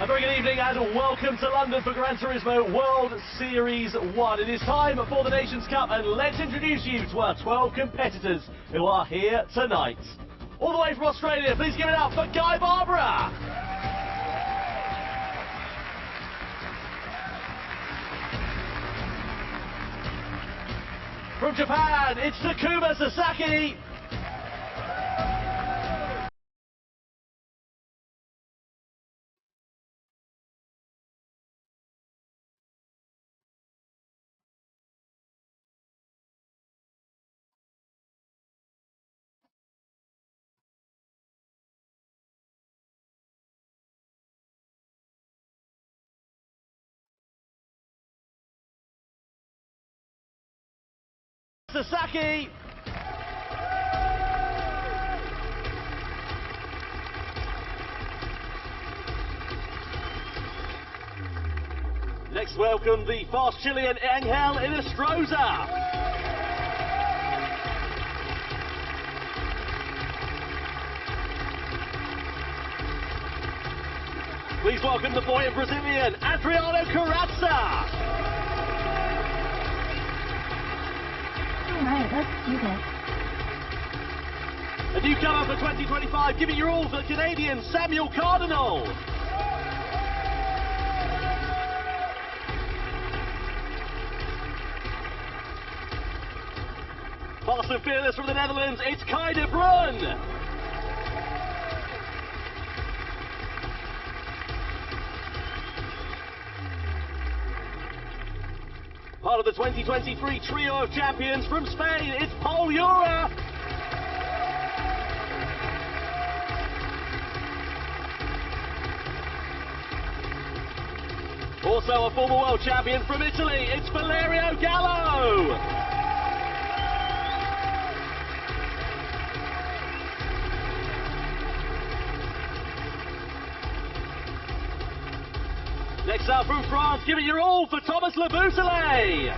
A very good evening and welcome to London for Gran Turismo World Series 1. It is time for the Nations Cup and let's introduce you to our 12 competitors who are here tonight. All the way from Australia, please give it up for Guy Barbara. From Japan, it's Takuma Sasaki. Sasaki. Next, welcome the fast Chilean Angel Inestrosa. Please welcome the buoyant Brazilian Adriano Corazza. Alright, let's do this. A newcomer for 2025, giving your all for the Canadian Samuel Cardinal. Fast and fearless from the Netherlands, it's Kai de Bruyne. Part of the 2023 trio of champions from Spain, it's Paul Ura. Also a former world champion from Italy, it's Valerio Gallo. Next up from France, give it your all for Thomas Labousselet.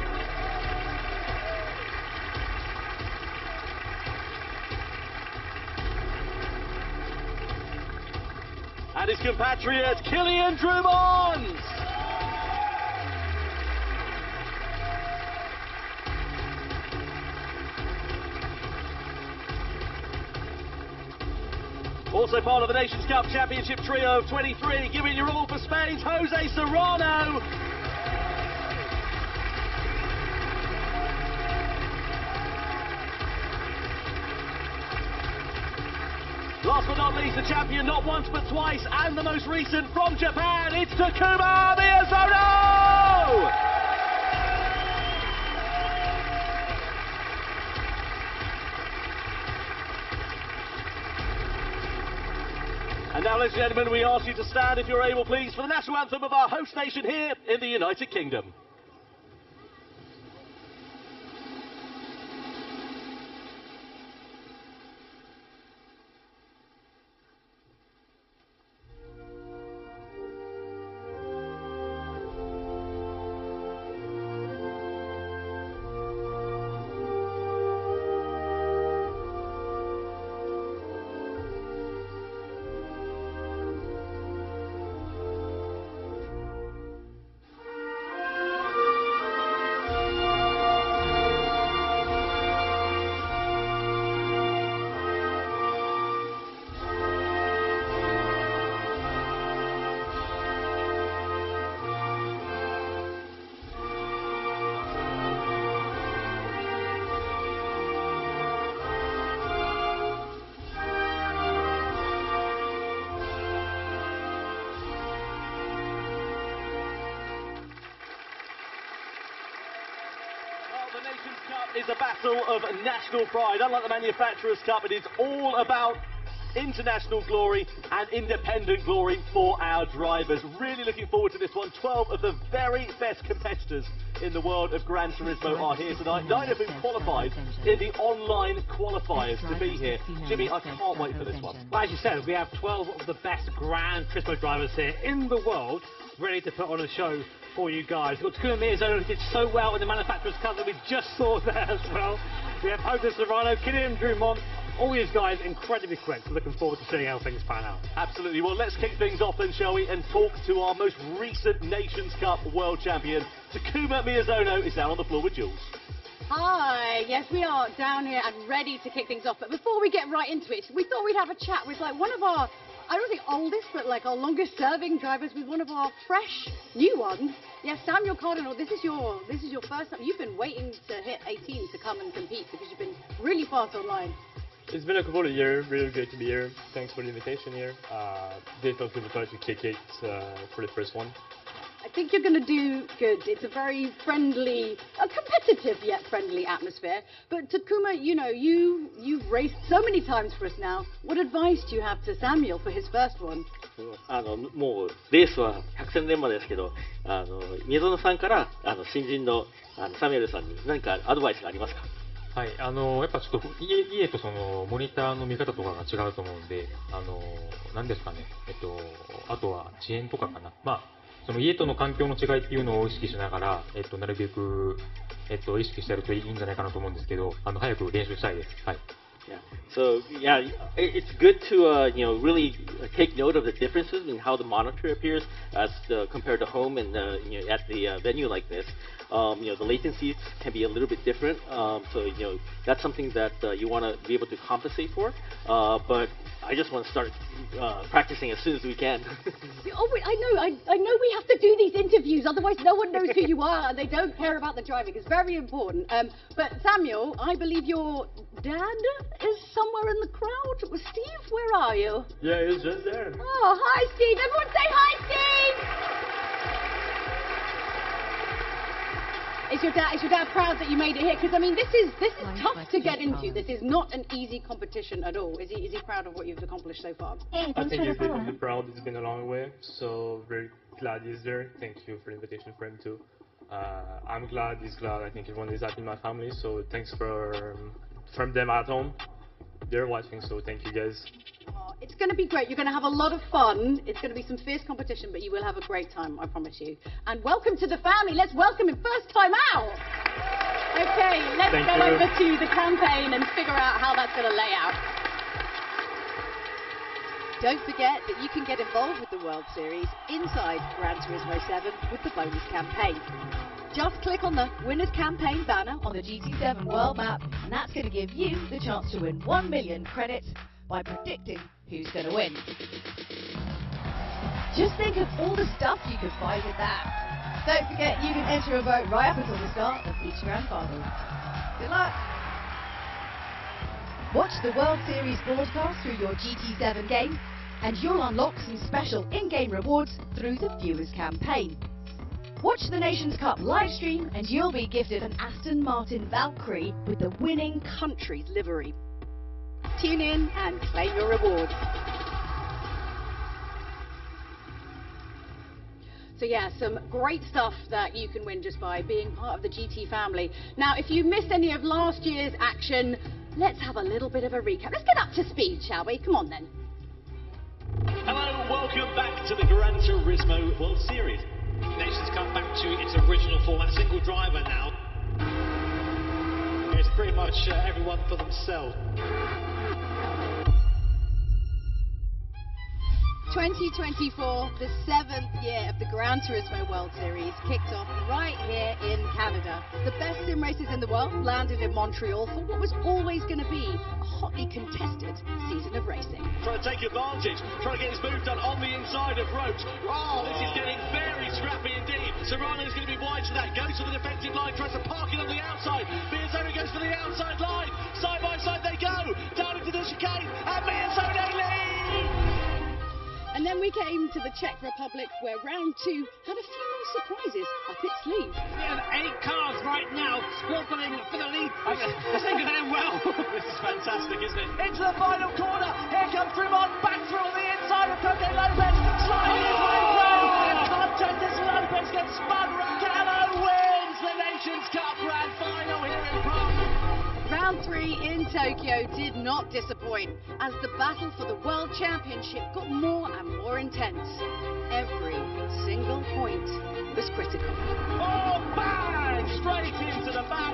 And his compatriot, Kylian Drummond. Also part of the Nations Cup Championship trio of 23, giving your all for Spain's Jose Serrano. Last but not least, the champion not once but twice, and the most recent from Japan, it's Takuma Miyazono! And now, ladies and gentlemen, we ask you to stand, if you're able, please, for the national anthem of our host nation here in the United Kingdom. The Nations Cup is a battle of national pride. Unlike the Manufacturers' Cup, it is all about international glory and independent glory for our drivers. Really looking forward to this one. 12 of the very best competitors in the world of Gran Turismo are here tonight. 9 of whom qualified in the online qualifiers to be here. Jimmy, I can't wait for this one. Well, as you said, we have 12 of the best Gran Turismo drivers here in the world ready to put on a show for you guys. We've got Takuma Miyazono, who did so well in the Manufacturers' Cup that we just saw there as well. We have Jose Serrano, Kylian Drummond, All these guys incredibly quick, so looking forward to seeing how things pan out. Absolutely. Well, let's kick things off then, shall we, and talk to our most recent Nations Cup world champion. Takuma Miyazono is down on the floor with Jules. Hi, yes, we are down here and ready to kick things off. But before we get right into it, we thought we'd have a chat with one of our, I don't think oldest, but our longest serving drivers, with one of our fresh new ones. Yes, Samuel Cardinal, this is your first time. You've been waiting to hit 18 to come and compete because you've been really fast online. It's been a couple of years, really great to be here. Thanks for the invitation here. Definitely looking forward to kick it for the first one. I think you're going to do good. It's a very friendly, a competitive yet friendly atmosphere. But Takuma, you've raced so many times for us now. What advice do you have to Samuel for his first one? もうレースは百戦錬磨ですけど、宮園さんから新人のサミュエルさんに何かアドバイスがありますか？はい、やっぱちょっと家とそのモニターの見方とかが違うと思うんで、何ですかね、あとは遅延とかかな。まあその家との環境の違いっていうのを意識しながら、なるべく、意識してやるといいんじゃないかなと思うんですけど、早く練習したいです。はい。Yeah. So yeah, it's good to really take note of the differences in how the monitor appears as compared to home and at the venue like this. The latencies can be a little bit different. So that's something that you want to be able to compensate for. But I just want to start practicing as soon as we can. I know we have to do these interviews, otherwise no one knows who you are and they don't care about the driving. It's very important. But Samuel, I believe your dad is somewhere in the crowd. Steve, where are you? Yeah, he's just there. Oh, hi Steve. Everyone say hi, Steve. Is your dad proud that you made it here? Because I mean, this is tough to get into. This is not an easy competition at all. Is he proud of what you've accomplished so far? Hey, I thanks think for he's the follow. been proud. It's been a long way, so very glad he's there. Thank you for the invitation for him too. I'm glad he's glad. I think everyone is happy in my family. So thanks from them at home. They're watching, so thank you guys. Oh, it's going to be great. You're going to have a lot of fun. It's going to be some fierce competition, but you will have a great time, I promise you. And welcome to the family. Let's welcome him first time out. Okay, let's go over to the campaign and figure out how that's going to lay out. Don't forget that you can get involved with the World Series inside Gran Turismo 7 with the bonus campaign. Just click on the Winners Campaign banner on the GT7 World Map, and that's going to give you the chance to win 1 million credits by predicting who's going to win. Just think of all the stuff you could find with that. Don't forget you can enter a vote right up until the start of each Grand Final. Good luck! Watch the World Series broadcast through your GT7 game, and you'll unlock some special in-game rewards through the Viewers Campaign. Watch the Nations Cup live stream and you'll be gifted an Aston Martin Valkyrie with the winning country's livery. Tune in and claim your rewards. So yeah, some great stuff that you can win just by being part of the GT family. Now, if you missed any of last year's action, let's have a little bit of a recap. Let's get up to speed, shall we? Come on then. Hello, welcome back to the Gran Turismo World Series. Nations Cup back to its original format, single driver now. It's pretty much everyone for themselves. 2024, the 7th year of the Gran Turismo World Series, kicked off right here in Canada. The best sim racers in the world landed in Montreal for what was always going to be a hotly contested season of racing. Trying to take advantage, trying to get his move done on the inside of Roach. Oh, this is getting very scrappy indeed. Serrano's going to be wide to that, goes to the defensive line, tries to park it on the outside. Miyazono goes to the outside line, side by side they go, down into the chicane, and Miyazono leads! And then we came to the Czech Republic, where round 2 had a few more surprises up its sleeve. We have 8 cars right now squabbling for the lead. This ain't going to end well. This is fantastic, isn't it? Into the final corner. Here comes Fremont back through on the inside of Cote Lopez. Sliding his way through. And Santos Lopez gets spun. Gallo wins the Nations Cup Grand Final here in Prague. Round 3 in Tokyo did not disappoint, as the battle for the World Championship got more and more intense. Every single point was critical. Oh, bang! Straight into the back.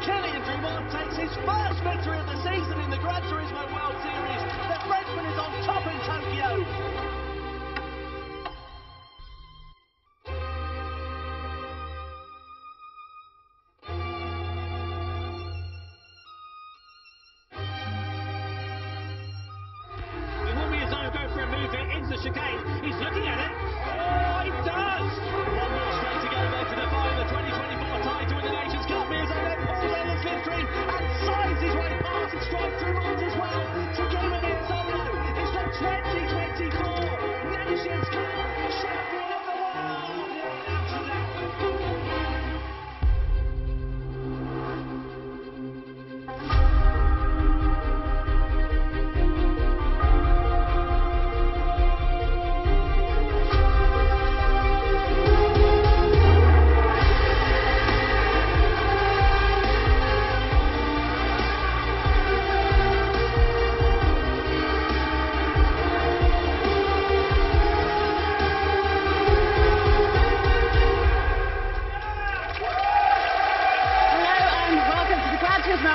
Chilean Dreamer takes his first victory of the season in the Gran Turismo World Series. The Frenchman is on top in Tokyo. Into the chicane, he's looking at it. Oh, he does! One more straight to go there to define the 2024 title in the Nations Cup. Mirza then pulls out the slipstream and signs his way past and strikes through lines as well. Takuma Mirza is the 2024 Nations Cup champion of the world.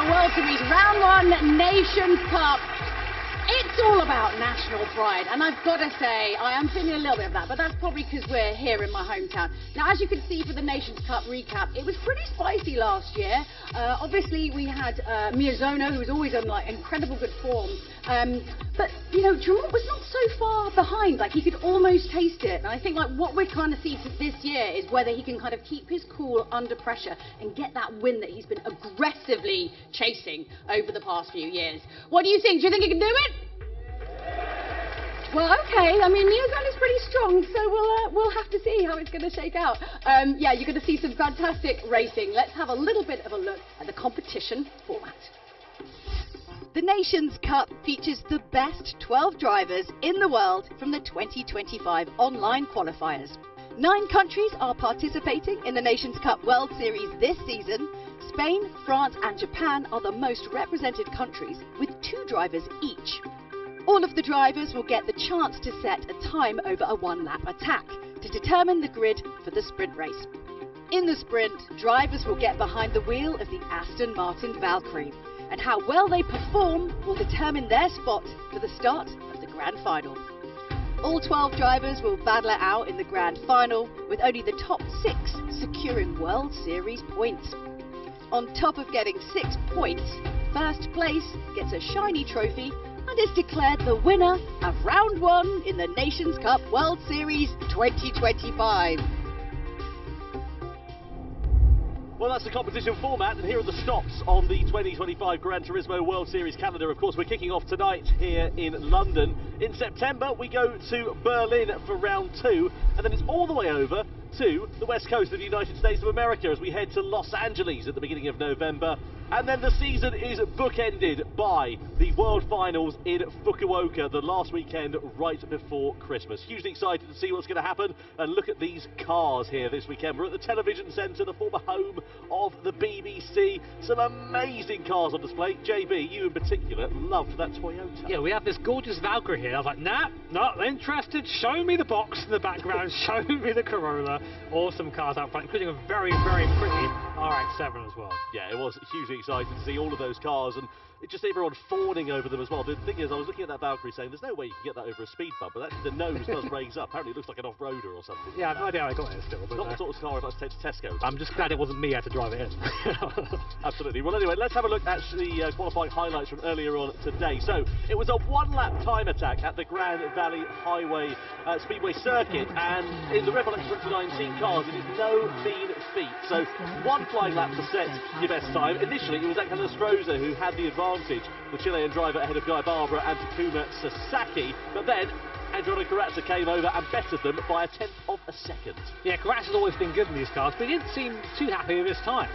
World Series Round 1 Nations Cup. It's all about national pride, and I've got to say, I am feeling a little bit of that, but that's probably because we're here in my hometown. Now, as you can see for the Nations Cup recap, it was pretty spicy last year. Obviously, we had Miyazono, who was always on like incredible good form. But, you know, Drummond was not so far behind. Like, he could almost taste it. And I think, like, what we're trying to see this year is whether he can kind of keep his cool under pressure and get that win that he's been aggressively chasing over the past few years. What do you think? Do you think he can do it? Well, okay. I mean, Miyazono's pretty strong, so we'll have to see how it's going to shake out. Yeah, you're going to see some fantastic racing. Let's have a little bit of a look at the competition format. The Nations Cup features the best 12 drivers in the world from the 2025 online qualifiers. 9 countries are participating in the Nations Cup World Series this season. Spain, France and Japan are the most represented countries, with 2 drivers each. All of the drivers will get the chance to set a time over a one-lap attack to determine the grid for the sprint race. In the sprint, drivers will get behind the wheel of the Aston Martin Valkyrie, and how well they perform will determine their spot for the start of the Grand Final. All 12 drivers will battle it out in the Grand Final, with only the top 6 securing World Series points. On top of getting 6 points, first place gets a shiny trophy and is declared the winner of Round 1 in the Nations Cup World Series 2025. Well, that's the competition format, and here are the stops on the 2025 Gran Turismo World Series calendar. Of course, we're kicking off tonight here in London. In September, we go to Berlin for round 2, and then it's all the way over to the west coast of the United States of America as we head to Los Angeles at the beginning of November. And then the season is bookended by the World Finals in Fukuoka, the last weekend right before Christmas. Hugely excited to see what's going to happen, and look at these cars here this weekend. We're at the Television Centre, the former home of the BBC. Some amazing cars on display. JB, you in particular loved that Toyota. Yeah, we have this gorgeous Valkyrie here. I was like, nah, not interested. Show me the box in the background. Show me the Corolla. Awesome cars out front, including a very, very pretty RX-7 as well. Yeah, it was hugely exciting to see all of those cars, and it just everyone fawning over them as well. The thing is, I was looking at that Valkyrie saying there's no way you can get that over a speed bump, but actually the nose does raise up. Apparently it looks like an off-roader or something. Yeah, I've no idea how I got it still. But not the sort of car if I was to take to Tesco. I'm just glad it wasn't me who had to drive it in. Absolutely. Well, anyway, let's have a look at the qualifying highlights from earlier on today. So, it was a one-lap time attack at the Grand Valley Highway Speedway circuit, and in the Redbull 2019 cars, it is no mean feat. So, one flying lap to set your best time. Initially, it was Alexander Stroza who had the advantage, the Chilean driver ahead of Guy Barbara and Takuma Sasaki, but then Androni Corazza came over and bettered them by a tenth of a second. Yeah, Corazza's always been good in these cars, but he didn't seem too happy with his time.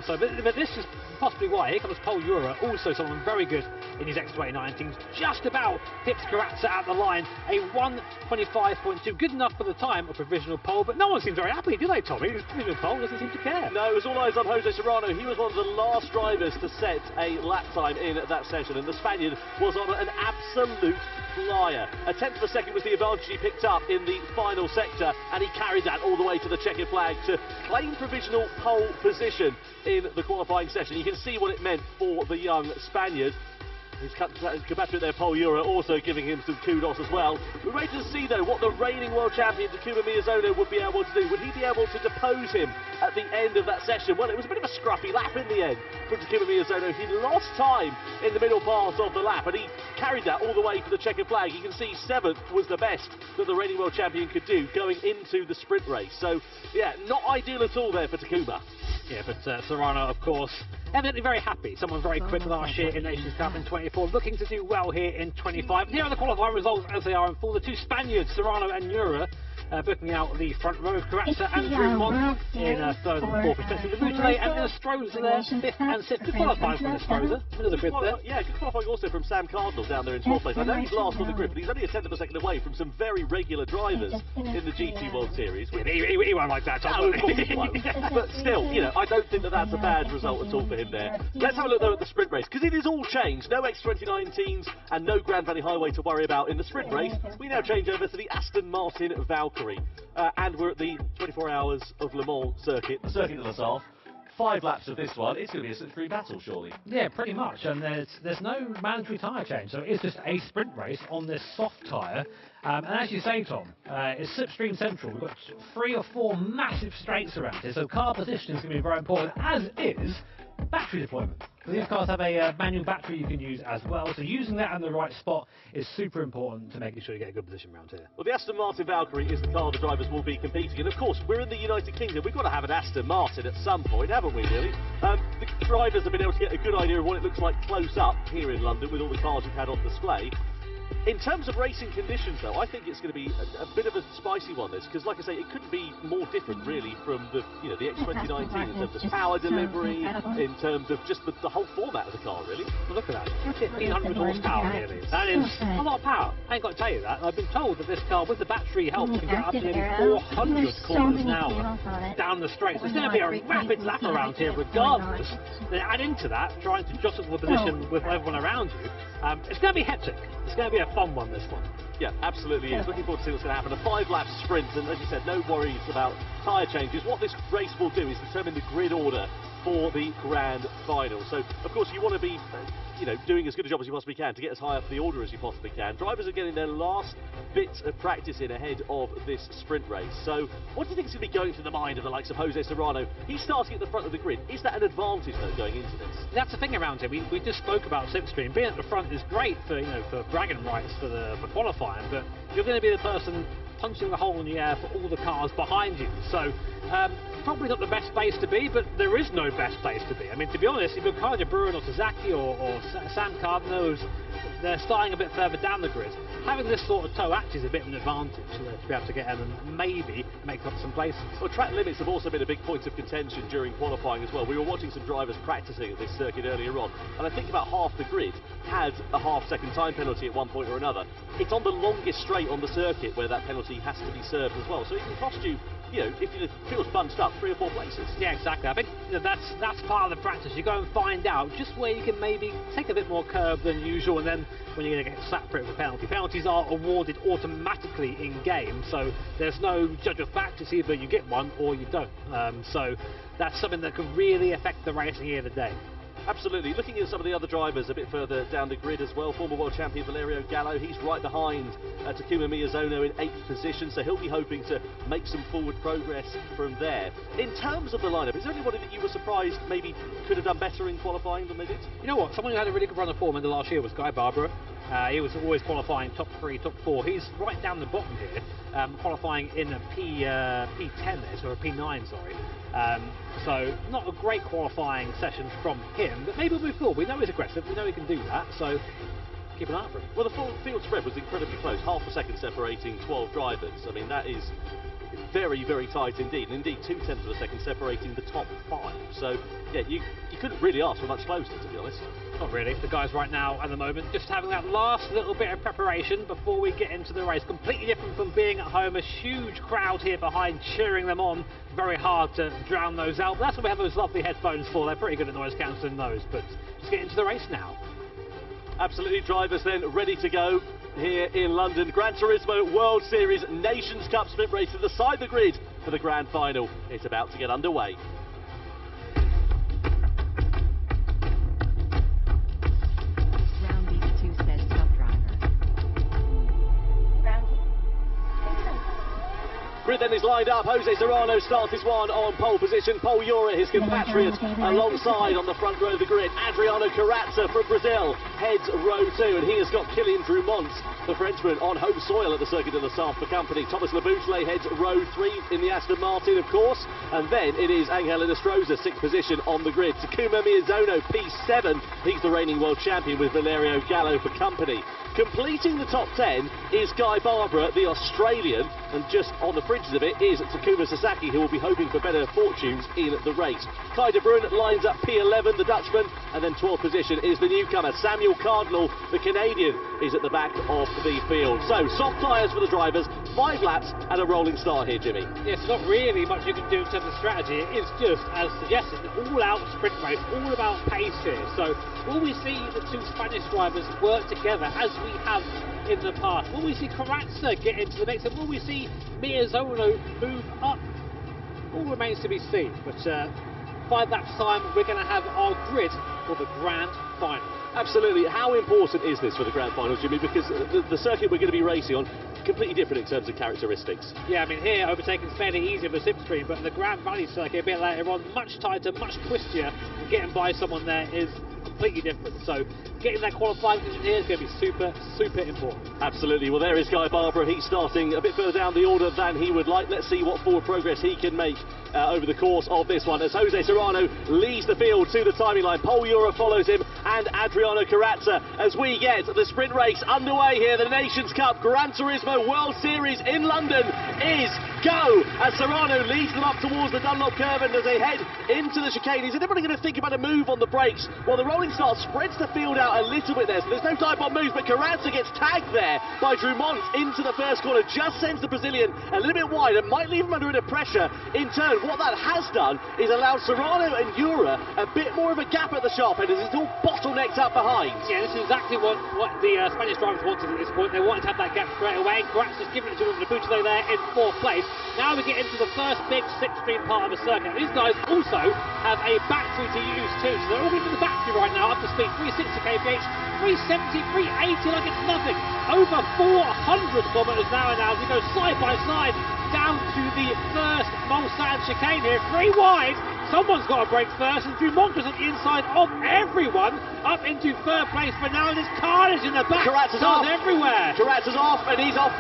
But this is possibly why. Here comes Paul Ura, also someone very good in his X2019s, just about pips Corazza at the line. A 1:25.2, good enough for the time of provisional pole, but no one seemed very happy, do they, Tommy? His provisional pole doesn't seem to care. No, it was all eyes on Jose Serrano. He was one of the last drivers to set a lap time in that session, and the Spaniard was on an absolute flyer. A tenth of a second was the advantage he picked up in the final sector, and he carried that all the way to the checkered flag to claim provisional pole position in the qualifying session. You can see what it meant for the young Spaniard. His compatriot there, Paul Euro, also giving him some kudos as well. We're ready to see, though, what the reigning world champion Takuma Miyazono would be able to do. Would he be able to depose him at the end of that session? Well, it was a bit of a scruffy lap in the end for Takuma Miyazono. He lost time in the middle part of the lap, and he carried that all the way to the checkered flag. You can see 7th was the best that the reigning world champion could do going into the sprint race. So, yeah, not ideal at all there for Takuma. Yeah, but Serrano, of course, evidently very happy. Someone very quick last year in Nations Cup in 24, looking to do well here in 25. Here are the qualifying results as they are in full. The two Spaniards, Serrano and Nura, booking out the front row. Karatza and Drummond in 3rd and 4th respectively. Mutale and Estroza there, 5th and 6th. Good qualifying from Estroza. Middle of the grid there. Yeah, good qualifying also from Sam Cardinal down there in 12th place. I know he's last on the grid, but he's only a tenth of a second away from some very regular drivers in the GT World Series. Yeah, he won't like that, Tom. No, of course he won't. But still, you know, I don't think that that's a bad result at all for him there. Let's have a look though at the sprint race, because it is all changed. No X2019s and no Grand Valley Highway to worry about in the sprint race. We now change over to the Aston Martin Valkyrie. And we're at the 24 Hours of Le Mans circuit, the circuit of the South. 5 laps of this one, it's going to be a slipstream battle, surely. Yeah, pretty much, and there's no mandatory tyre change, so it's just a sprint race on this soft tyre. And as you say, Tom, it's slipstream central. We've got 3 or 4 massive straights around here, so car positioning is going to be very important, as is battery deployment. These cars have a manual battery you can use as well, so using that in the right spot is super important to making sure you get a good position around here. Well, the Aston Martin Valkyrie is the car the drivers will be competing in. Of course, we're in the United Kingdom. We've got to have an Aston Martin at some point, haven't we, really? The drivers have been able to get a good idea of what it looks like close up here in London with all the cars we've had on display. In terms of racing conditions, though, I think it's going to be a bit of a spicy one, this, because, like I say, it couldn't be more different, really, from the X2019 in terms of power delivery, in terms of just the whole format of the car, really. Well, look at that, 1,500 horsepower here. That is a lot of power. I ain't got to tell you that. I've been told that this car, with the battery help, can get up to nearly 400 kilometers an hour down the straight. So it's going to be a rapid lap around here, regardless. Then add into that, trying to jostle the position with everyone around you. It's going to be hectic. It's going to be a fun one, this one. Yeah, absolutely is. Looking forward to see what's going to happen. A 5-lap sprint, and as you said, no worries about tyre changes. What this race will do is determine the grid order for the grand final. So, of course, you want to be, doing as good a job as you possibly can to get as high up the order as you possibly can. Drivers are getting their last bits of practice in ahead of this sprint race. So, what do you think is going to be going through the mind of the likes of Jose Serrano? He's starting at the front of the grid. Is that an advantage, though, going into this? That's the thing around here. We just spoke about slipstream. Being at the front is great for for bragging rights for qualifying, but you're going to be the person punching a hole in the air for all the cars behind you. So probably not the best place to be, but there is no best place to be. I mean, to be honest, if you're Kaja Bruin or Sasaki or Sam Cardinal, they're starting a bit further down the grid. Having this sort of toe act is a bit of an advantage to be able to get in and maybe make up some places. Well, track limits have also been a big point of contention during qualifying as well. We were watching some drivers practicing at this circuit earlier on, and I think about half the grid had a half-second time penalty at one point or another. It's on the longest straight on the circuit where that penalty has to be served as well, so it can cost you, if you feel bunched up, 3 or 4 places. Yeah, exactly. I think that's part of the practice. You go and find out just where you can maybe take a bit more curb than usual, and then when you're going to get slapped for it with a penalty. Penalties are awarded automatically in game, so there's no judge of fact. It's either you get one or you don't. So that's something that could really affect the racing here today. Absolutely. Looking at some of the other drivers a bit further down the grid as well, former world champion Valerio Gallo, he's right behind Takuma Miyazono in 8th position, so he'll be hoping to make some forward progress from there. In terms of the lineup, is there anybody that you were surprised maybe could have done better in qualifying than they did? You know what, someone who had a really good run of form in the last year was Guy Barbara. He was always qualifying top 3, top 4. He's right down the bottom here, qualifying in a P10 there, so a P9, sorry. So not a great qualifying session from him, but maybe we've thought. We know he's aggressive, we know he can do that, so keep an eye out for him. Well, the field spread was incredibly close, half a second separating 12 drivers. I mean, that is very, very tight indeed, and indeed 0.2 of a second separating the top 5. So, yeah, you couldn't really ask for much closer, to be honest. Not really. The guys right now, at the moment, just having that last little bit of preparation before we get into the race. Completely different from being at home. A huge crowd here behind cheering them on. Very hard to drown those out. But that's what we have those lovely headphones for. They're pretty good at noise cancelling those. But just get into the race now. Absolutely, drivers then ready to go. here in London. Gran Turismo World Series Nations Cup sprint race to the side of the grid for the grand final. It's about to get underway. Round B2 says top driver. Grid then is lined up. Jose Serrano starts this one on pole position. Paul Ura, his compatriot, alongside on the front row of the grid. Adriano Carrazza from Brazil heads row 2, and he has got Kylian Drumont, the Frenchman, on home soil at the Circuit de la Sarthe for company. Thomas Laboutele heads row 3 in the Aston Martin, of course, and then it is Angel Inestrosa, 6th position on the grid. Takuma Miyazono, P7, he's the reigning world champion with Valerio Gallo for company. Completing the top 10 is Guy Barbara, the Australian, and just on the fringes of it is Takuma Sasaki, who will be hoping for better fortunes in the race. Kai de Bruin lines up P11, the Dutchman, and then 12th position is the newcomer, Samuel Cardinal, the Canadian, is at the back of the field. So, soft tyres for the drivers, 5 laps and a rolling start here, Jimmy. Yes, not really much you can do in terms of strategy. It is just, as suggested, an all-out sprint race, all about pace here. So, will we see the two Spanish drivers work together as we have in the past? Will we see Carrazza get into the mix, and will we see Miyazono move up? All remains to be seen, but 5 laps time we're going to have our grid for the grand final. Absolutely. How important is this for the grand final, Jimmy? Because the circuit we're going to be racing on, completely different in terms of characteristics. Yeah, I mean, here overtaking is fairly easy with a slipstream, but the Grand Valley circuit, a bit later on, much tighter, much twistier, and getting by someone there is completely different. So getting that qualifying position here is going to be super, super important. Absolutely. Well, there is Guy Barbara. He's starting a bit further down the order than he would like. Let's see what forward progress he can make over the course of this one, as Jose Serrano leads the field to the timing line. Paul Ura follows him, and Adriano Carrazza, as we get the sprint race underway here. The Nations Cup Gran Turismo World Series in London is go, as Serrano leads them up towards the Dunlop curve, and as they head into the chicane, is everybody going to think about a move on the brakes? Well, the rolling start spreads the field out a little bit there, so there's no dive-bomb moves, but Carrazza gets tagged there by Drumont into the first corner, just sends the Brazilian a little bit wide and might leave him under a bit of pressure in turn. What that has done is allowed Serrano and Ura a bit more of a gap at the sharp end, as it's all bottlenecked up behind. Yeah, this is exactly what the Spanish drivers wanted at this point. They wanted to have that gap straight away. Carrazza's given it to Laboutele there in 4th place. Now we get into the first big slipstream part of the circuit. These guys also have a battery to use too, so they're all in the battery right now, up to speed, 360 kph, 370, 380 like it's nothing. Over 400 kilometers an hour now as we go side by side down to the first Mulsanne chicane here, 3 wide. Someone's got to break first, and Drumont is on the inside of everyone, up into 3rd place, but now there's carnage in the back. Carrazza's off everywhere. Carrazza's off, and he's off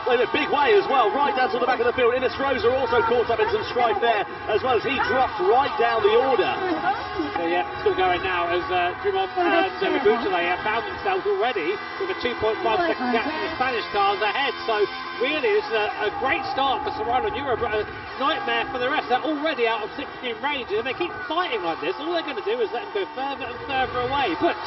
in a big way as well, right down to the back of the field. Inestrosa also caught up in some strife there, as well as he dropped right down the order. So yeah, still going now as Drumont and Laboutele have found themselves already with a 2.5 second gap from the Spanish cars ahead. So really, this is a great start for Serrano and Ura, but a nightmare for the rest. They're already out of 16 ranges, and they keep fighting like this. All they're going to do is let them go further and further away. But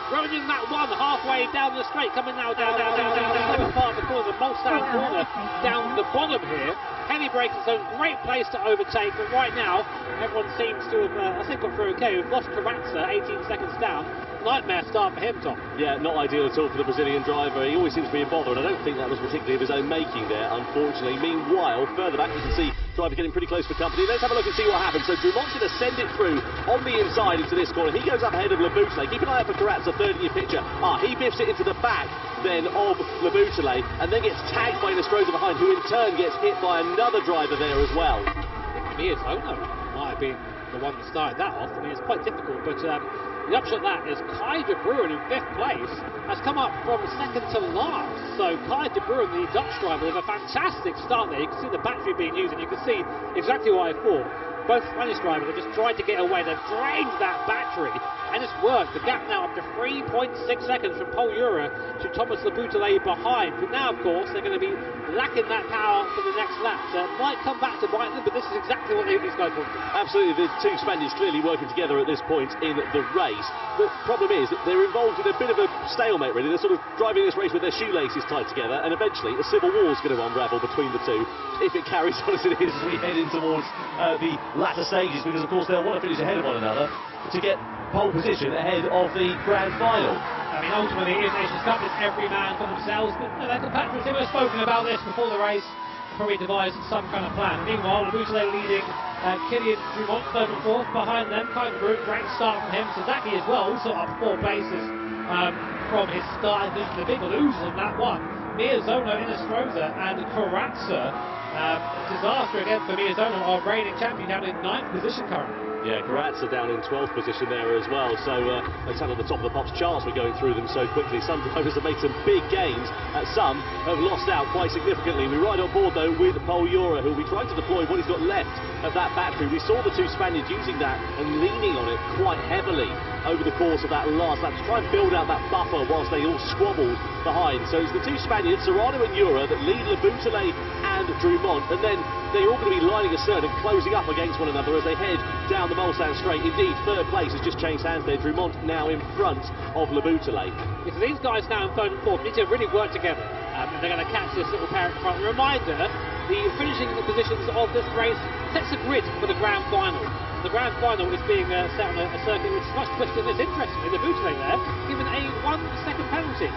running that one halfway down the straight, coming now down the part of the corner, the Mulsanne corner down the bottom here. Heavy braking zone, great place to overtake, but right now everyone seems to have, I think, got through okay. We've lost Carrazza, 18 seconds down. Nightmare start for him, Tom. Yeah, not ideal at all for the Brazilian driver. He always seems to be in bother, and I don't think that was particularly of his own making there, unfortunately. Meanwhile, further back, you can see driver getting pretty close for company. Let's have a look and see what happens. So Drumont's going to send it through on the inside into this corner. He goes up ahead of Laboutele. Keep an eye out for Carrazza, 3rd in your picture. He biffs it into the back then of Laboutele, and then gets tagged by Inestrosa behind, who in turn gets hit by another driver there as well. Miyazono might have been the one that started that off. I mean, it's quite difficult, but the upshot of that is Kai de Bruin in 5th place has come up from 2nd to last. So Kai de Bruin, the Dutch driver, with a fantastic start there. You can see the battery being used, and you can see exactly what I thought. Both Spanish drivers have just tried to get away. They've drained that battery, and it's worked. The gap now up to 3.6 seconds from Paul Ura to Thomas Laboutele behind. But now, of course, they're going to be lacking that power for the next lap. So it might come back to bite them, but this is exactly what these guys want. Absolutely, the two Spaniards clearly working together at this point in the race. The problem is that they're involved in a bit of a stalemate, really. They're sort of driving this race with their shoelaces tied together, and eventually a civil war is going to unravel between the two, if it carries on as it is as we head in towards the latter stages, because of course they'll want to finish ahead of one another to get pole position ahead of the grand final. I mean, ultimately, it is Nations Cup, it's every man for themselves, but their compatriots who have spoken about this before the race, probably devised some kind of plan. Meanwhile, Boutelet leading Kylian Dumont, third and fourth. Behind them, Kai de Bruyne, great start from him. Sasaki as well, also up 4 places from his start. And the big losers on that one, Miyazono, Inestrosa and Karatsa. Disaster again for Miyazono, our reigning champion, down in 9th position currently. Yeah, Karatsa down in 12th position there as well, so they stand on the top of the Pops charts. We're going through them so quickly. Some drivers have made some big gains, some have lost out quite significantly. We ride on board though with Paul Ura, who will be trying to deploy what he's got left of that battery. We saw the 2 Spaniards using that and leaning on it quite heavily over the course of that last lap to try and build out that buffer whilst they all squabbled behind. So it's the 2 Spaniards, Serrano and Ura, that lead Boutelet and Dumont, and then they're all going to be lining astern and closing up against one another as they head down the Mulsanne straight. Indeed, third place has just changed hands there. Dumont now in front of Boutelet. Yeah, so these guys now in third and fourth need to really work together, and they're going to catch this little pair in front. A reminder, the finishing positions of this race sets a grid for the grand final. The grand final is being set on a circuit which is much twisted. It's interesting, the Boutelet there given a 1-second penalty.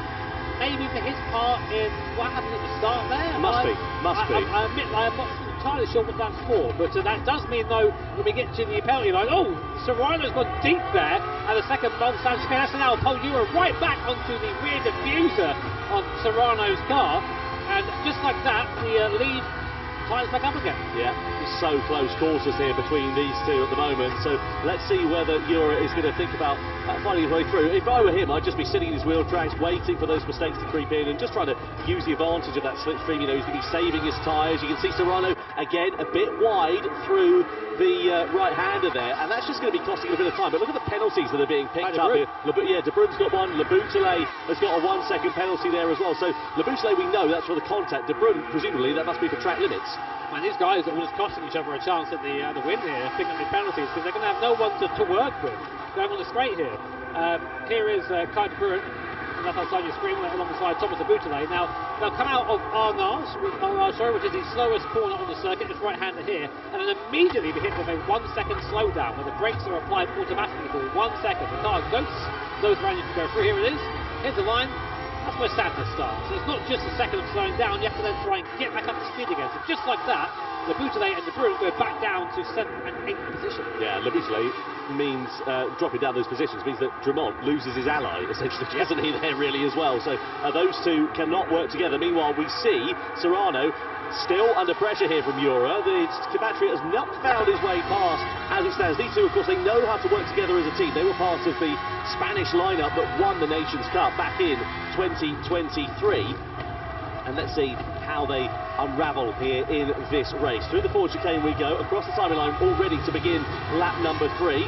Maybe for his part in what happened at the start there. Must be. I admit I'm not entirely sure what that's for, but that does mean though when we get to the penalty line, Serrano's gone deep there, and the second Mulsanne chicane. That's now Paul Ura right back onto the rear diffuser on Serrano's car, and just like that, the lead ties back up again. Yeah, so close quarters here between these two at the moment, so let's see whether Ura is going to think about finding his way through. If I were him, I'd just be sitting in his wheel tracks waiting for those mistakes to creep in and just trying to use the advantage of that slipstream. You know, he's going to be saving his tyres. You can see Serrano again a bit wide through the right-hander there, and that's just going to be costing a bit of time. But look at the penalties that are being picked up here. De Bruyne's got one, Boutelet has got a 1-second penalty there as well. So Boutelet, we know that's for the contact. De Bruyne, presumably, that must be for track limits. Man, these guys are almost costing each other a chance at the win here, picking up the penalties, because they're going to have no one to work with going on the straight here. Here is Kai de Bruyne, and that's outside your screen, alongside Thomas Boutelet. Now, they'll come out of Arnage, which is the slowest corner on the circuit, this right-hander here, and then immediately be hit with a 1-second slowdown, where the brakes are applied automatically for 1 second. The car goes around, you can go through. Here it is. Here's the line. That's where sadness starts. So it's not just a second of slowing down, you have to then try and get back up to speed again. So just like that, Boutelet and De Bruyne go back down to 7th and 8th position. Yeah, Boutelet means dropping down those positions means that Dumont loses his ally, essentially, doesn't he, there really as well. So those two cannot work together. Meanwhile, we see Serrano still under pressure here from Ura. The compatriot has not found his way past as it stands. These two, of course, they know how to work together as a team. They were part of the Spanish lineup that won the Nations Cup back in 2023. And let's see how they unravel here in this race. Through the forward chicane we go, across the timing line, all ready to begin lap number 3.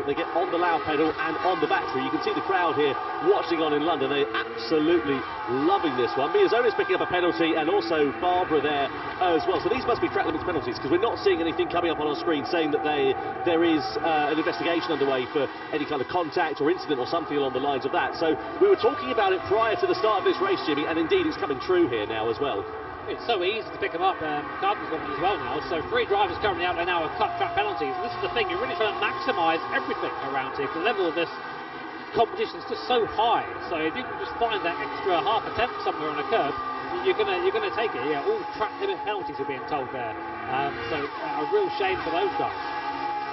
They get on the loud pedal and on the battery. You can see the crowd here watching on in London. They're absolutely loving this one. Miyazono is picking up a penalty, and also Barbara there as well. So these must be track limits penalties, because we're not seeing anything coming up on our screen saying that there is an investigation underway for any kind of contact or incident or something along the lines of that. So we were talking about it prior to the start of this race, Jimmy, and indeed it's coming true here now as well. It's so easy to pick them up. Carpenter's got them as well now. So 3 drivers currently out there now with cut track penalties. And this is the thing, you're really trying to maximise everything around here. The level of this competition is just so high. So if you can just find that extra half a tenth somewhere on a curve, you're gonna take it. Yeah, all track limit penalties are being told there. So a real shame for those guys.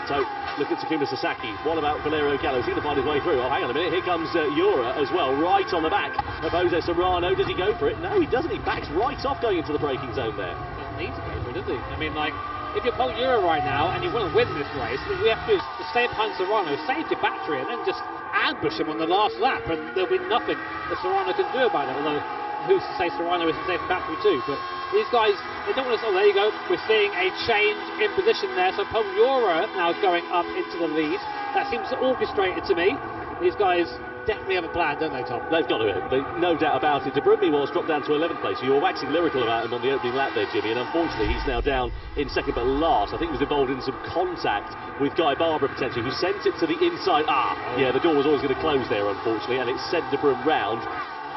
So, look at Takuma Sasaki. What about Valerio Gallo? Is he going to find his way through? Oh, hang on a minute. Here comes Ura as well, right on the back of Jose Serrano. Does he go for it? No, he doesn't. He backs right off going into the braking zone there. Doesn't need to go for it, does he? I mean, like, if you're Paul Ura right now and you want to win this race, what we have to do is stay behind Serrano, save your battery, and then just ambush him on the last lap, and there'll be nothing that Serrano can do about it. Although, who's to say Serrano isn't safe battery too? But these guys, they don't want to. Oh, there you go. We're seeing a change in position there. So Paul Ura now going up into the lead. That seems orchestrated to me. These guys definitely have a plan, don't they, Tom? They've got to. No doubt about it. De Bruyne, meanwhile, dropped down to 11th place. You were waxing lyrical about him on the opening lap there, Jimmy, and unfortunately he's now down in second but last. I think he was involved in some contact with Guy Barber potentially, who sent it to the inside. Yeah, the door was always going to close there, unfortunately, and it sent De Bruyne round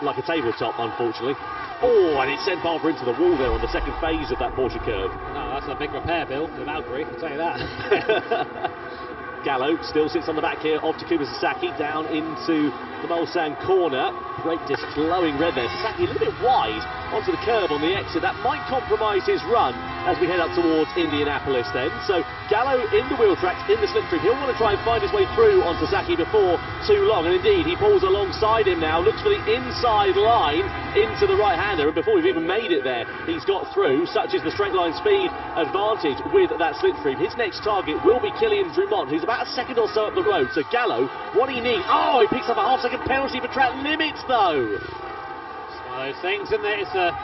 like a tabletop, unfortunately. Oh, and it sent Barber into the wall there on the second phase of that Porsche curve. No, that's a big repair, Bill, to Valkyrie, I'll tell you that. So, look at Takuma Sasaki. What about Valerio Gallo? Is he going to find his way through? Oh, hang on a minute. Here comes Ura as well, right on the back of Jose Serrano. Does he go for it? No, he doesn't. He backs right off going into the braking zone there. So these Gallo still sits on the back here of Takuma Sasaki down into the Mulsanne corner. Brake disc glowing red there. Sasaki a little bit wide onto the curb on the exit. That might compromise his run as we head up towards Indianapolis then. So Gallo in the wheel tracks, in the slipstream. He'll want to try and find his way through on Sasaki before too long. And indeed, he pulls alongside him now, looks for the inside line into the right-hander. And before we've even made it there, he's got through. Such is the straight line speed advantage with that slipstream. His next target will be Kylian Drumont, who's about a second or so up the road. So Gallo, what do he need? Oh, he picks up a half-second penalty for track limits, though. It's one of those things, isn't it? It's a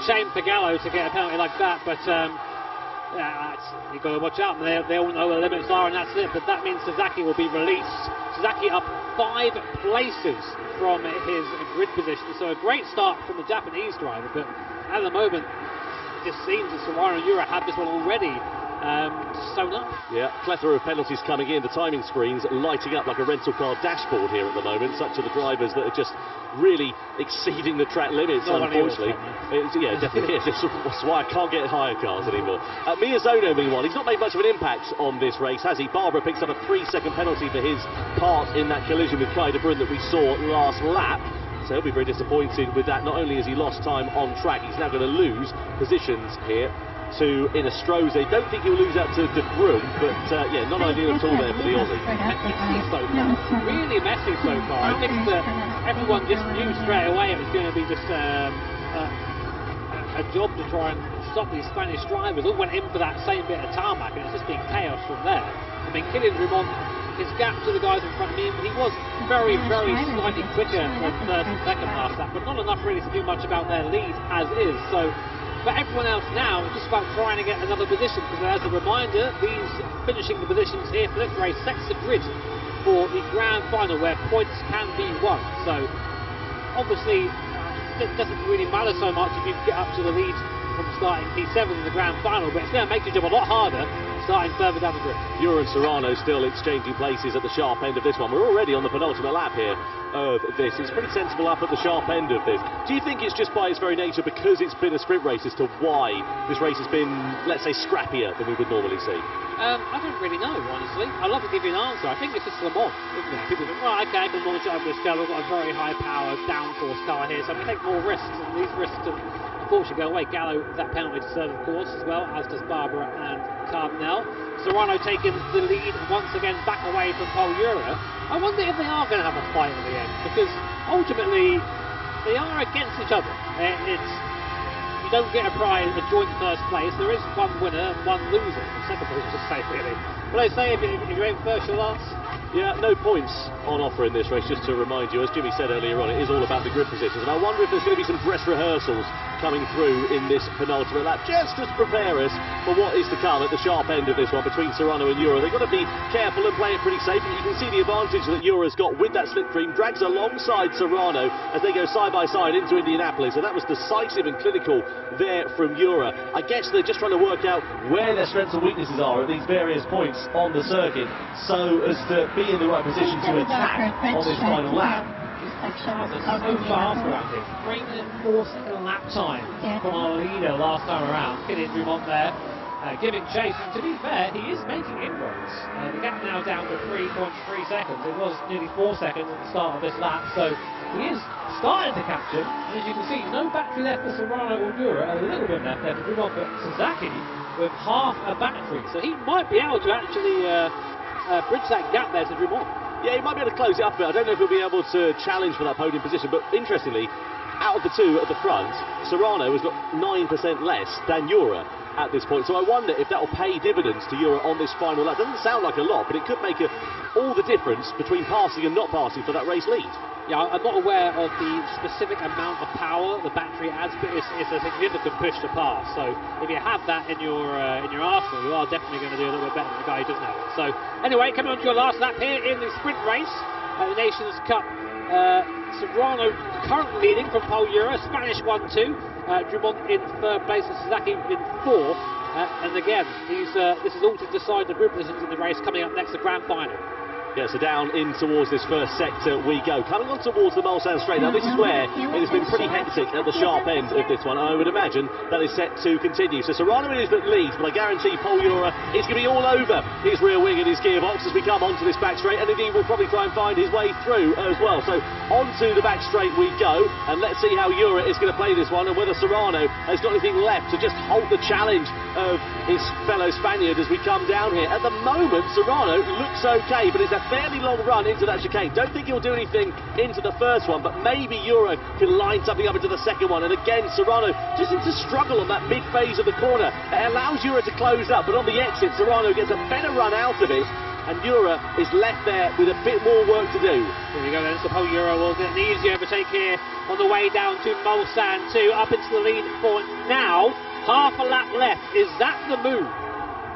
shame for Gallo to get a penalty like that, but yeah, you've got to watch out. They all know where the limits are, and that's it. But that means Sasaki will be released. Sasaki up 5 places from his grid position, so a great start from the Japanese driver, but at the moment, it just seems that Serrano and Ura have this one already sewn up. Yeah, plethora of penalties coming in. The timing screens lighting up like a rental car dashboard here at the moment. Such are the drivers that are just really exceeding the track limits, unfortunately. Yeah, definitely is. That's why I can't get higher cars anymore. Miyazono, meanwhile, he's not made much of an impact on this race, has he? Barbara picks up a 3-second penalty for his part in that collision with Kai de Bruyne that we saw last lap. So he'll be very disappointed with that. Not only has he lost time on track, he's now going to lose positions here to Inestrosa. Don't think he'll lose out to De Bruyne, but yeah, not ideal at all there for the Aussie. Really messy so far. I think that everyone just knew straight away it was going to be just a job to try and stop these Spanish drivers. All went in for that same bit of tarmac, and it's just been chaos from there. I mean, Kylian Drumont, his gap to the guys in front of him, he was very, very slightly quicker than first and second past that, but not enough really to do much about their lead as is. So for everyone else now, it's just about trying to get another position, because as a reminder, these finishing the positions here for this race sets the grid for the grand final where points can be won. So obviously it doesn't really matter so much if you get up to the lead from starting P7 in the grand final, but it's going to make your job a lot harder starting further down the grid. Ura and Serrano still exchanging places at the sharp end of this one. We're already on the penultimate lap here of this. It's pretty sensible up at the sharp end of this. Do you think it's just by its very nature, because it's been a sprint race, as to why this race has been, let's say, scrappier than we would normally see? I don't really know, honestly. I'd love to give you an answer. I think it's just Le Mans, isn't it? People think, well, okay, I can launch it over this scale. We've got a very high power downforce car here, so we take more risks, and these risks unfortunately go away. Gallo, that penalty deserved, of course, as well, as does Barbara and Cardinal. Serrano taking the lead once again back away from Paul Ura. I wonder if they are going to have a fight at the end, because ultimately they are against each other. You don't get a prize, a joint first place. There is one winner and one loser. Second place, I should say, really. But I say, if you're in first, you're last. Yeah, no points on offer in this race, just to remind you, as Jimmy said earlier on, it is all about the grid positions, and I wonder if there's going to be some dress rehearsals coming through in this penultimate lap, just to prepare us for what is to come at the sharp end of this one between Serrano and Ura. They've got to be careful and play it pretty safe, but you can see the advantage that Ura's got with that slipstream, drags alongside Serrano as they go side by side into Indianapolis, and that was decisive and clinical there from Ura. I guess they're just trying to work out where their strengths and weaknesses are at these various points on the circuit, so as to be in the right position to attack on this final lap. So fast around him. 3 minute 4 second lap time from our leader last time around. Kylian Drumont there, giving chase. And to be fair, he is making inroads. The gap now down to 3.3 seconds. It was nearly 4 seconds at the start of this lap, so he is starting to catch him. And as you can see, no battery left for Serrano or Ura. A little bit left there for Drumont, but Sasaki with half a battery. So he might be able to actually bridge that gap there to Drumont. Yeah, he might be able to close it up a bit. I don't know if he'll be able to challenge for that podium position, but interestingly, out of the two at the front, Serrano has got 9% less than Ura at this point. So I wonder if that will pay dividends to Ura on this final lap. Doesn't sound like a lot, but it could make all the difference between passing and not passing for that race lead. Yeah, I'm not aware of the specific amount of power the battery adds, but it's a significant push to pass. So if you have that in your arsenal, you are definitely going to do a little bit better than the guy who doesn't have it. So anyway, coming on to your last lap here in the sprint race, the Nations Cup. Serrano currently leading from Paul Ura, Spanish 1-2. Drumont in third place and Sasaki in fourth. And again, this is all to decide the group positions in the race coming up next, the grand final. Yeah, so down in towards this first sector we go. Coming on towards the Mulsanne straight. Now this is where it has been pretty hectic at the sharp end of this one. I would imagine that is set to continue. So Serrano is that leads, but I guarantee Paul Ura is going to be all over his rear wing and his gearbox as we come onto this back straight, and indeed will probably try and find his way through as well. So onto the back straight we go, and let's see how Ura is going to play this one and whether Serrano has got anything left to just halt the challenge of his fellow Spaniard as we come down here. At the moment, Serrano looks okay, but it's a fairly long run into that chicane. Don't think he'll do anything into the first one, but maybe Ura can line something up into the second one. And again, Serrano just seems to struggle on that mid-phase of the corner. It allows Ura to close up, but on the exit, Serrano gets a better run out of it, and Ura is left there with a bit more work to do. There you go then, so Paul Ura will get an easy overtake here on the way down to Mulsanne 2, up into the lead for now. Half a lap left. Is that the move?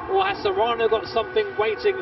Or has Serrano got something waiting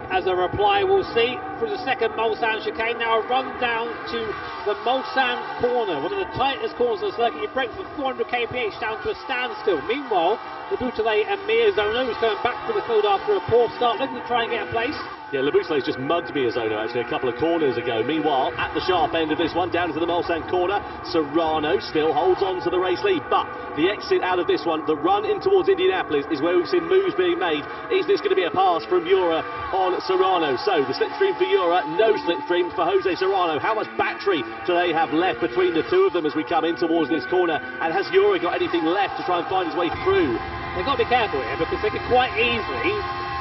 as a reply? We'll see. Through the second Mulsanne chicane, now a run down to the Mulsanne corner, one of the tightest corners on the circuit. You break from 400 kph down to a standstill. Meanwhile, the Boutelet and Miyazono, who's going back to the field after a poor start, looking to try and get a place. Yeah, Labutelet's just mugged Miyazono actually a couple of corners ago. Meanwhile, at the sharp end of this one, down to the Mulsanne corner, Serrano still holds on to the race lead, but the exit out of this one, the run in towards Indianapolis, is where we've seen moves being made. Is this going to be a pass from Ura on Serrano? So the slipstream for Ura, no slipstream for Jose Serrano. How much battery do they have left between the two of them as we come in towards this corner? And has Ura got anything left to try and find his way through? They've got to be careful here because they could quite easily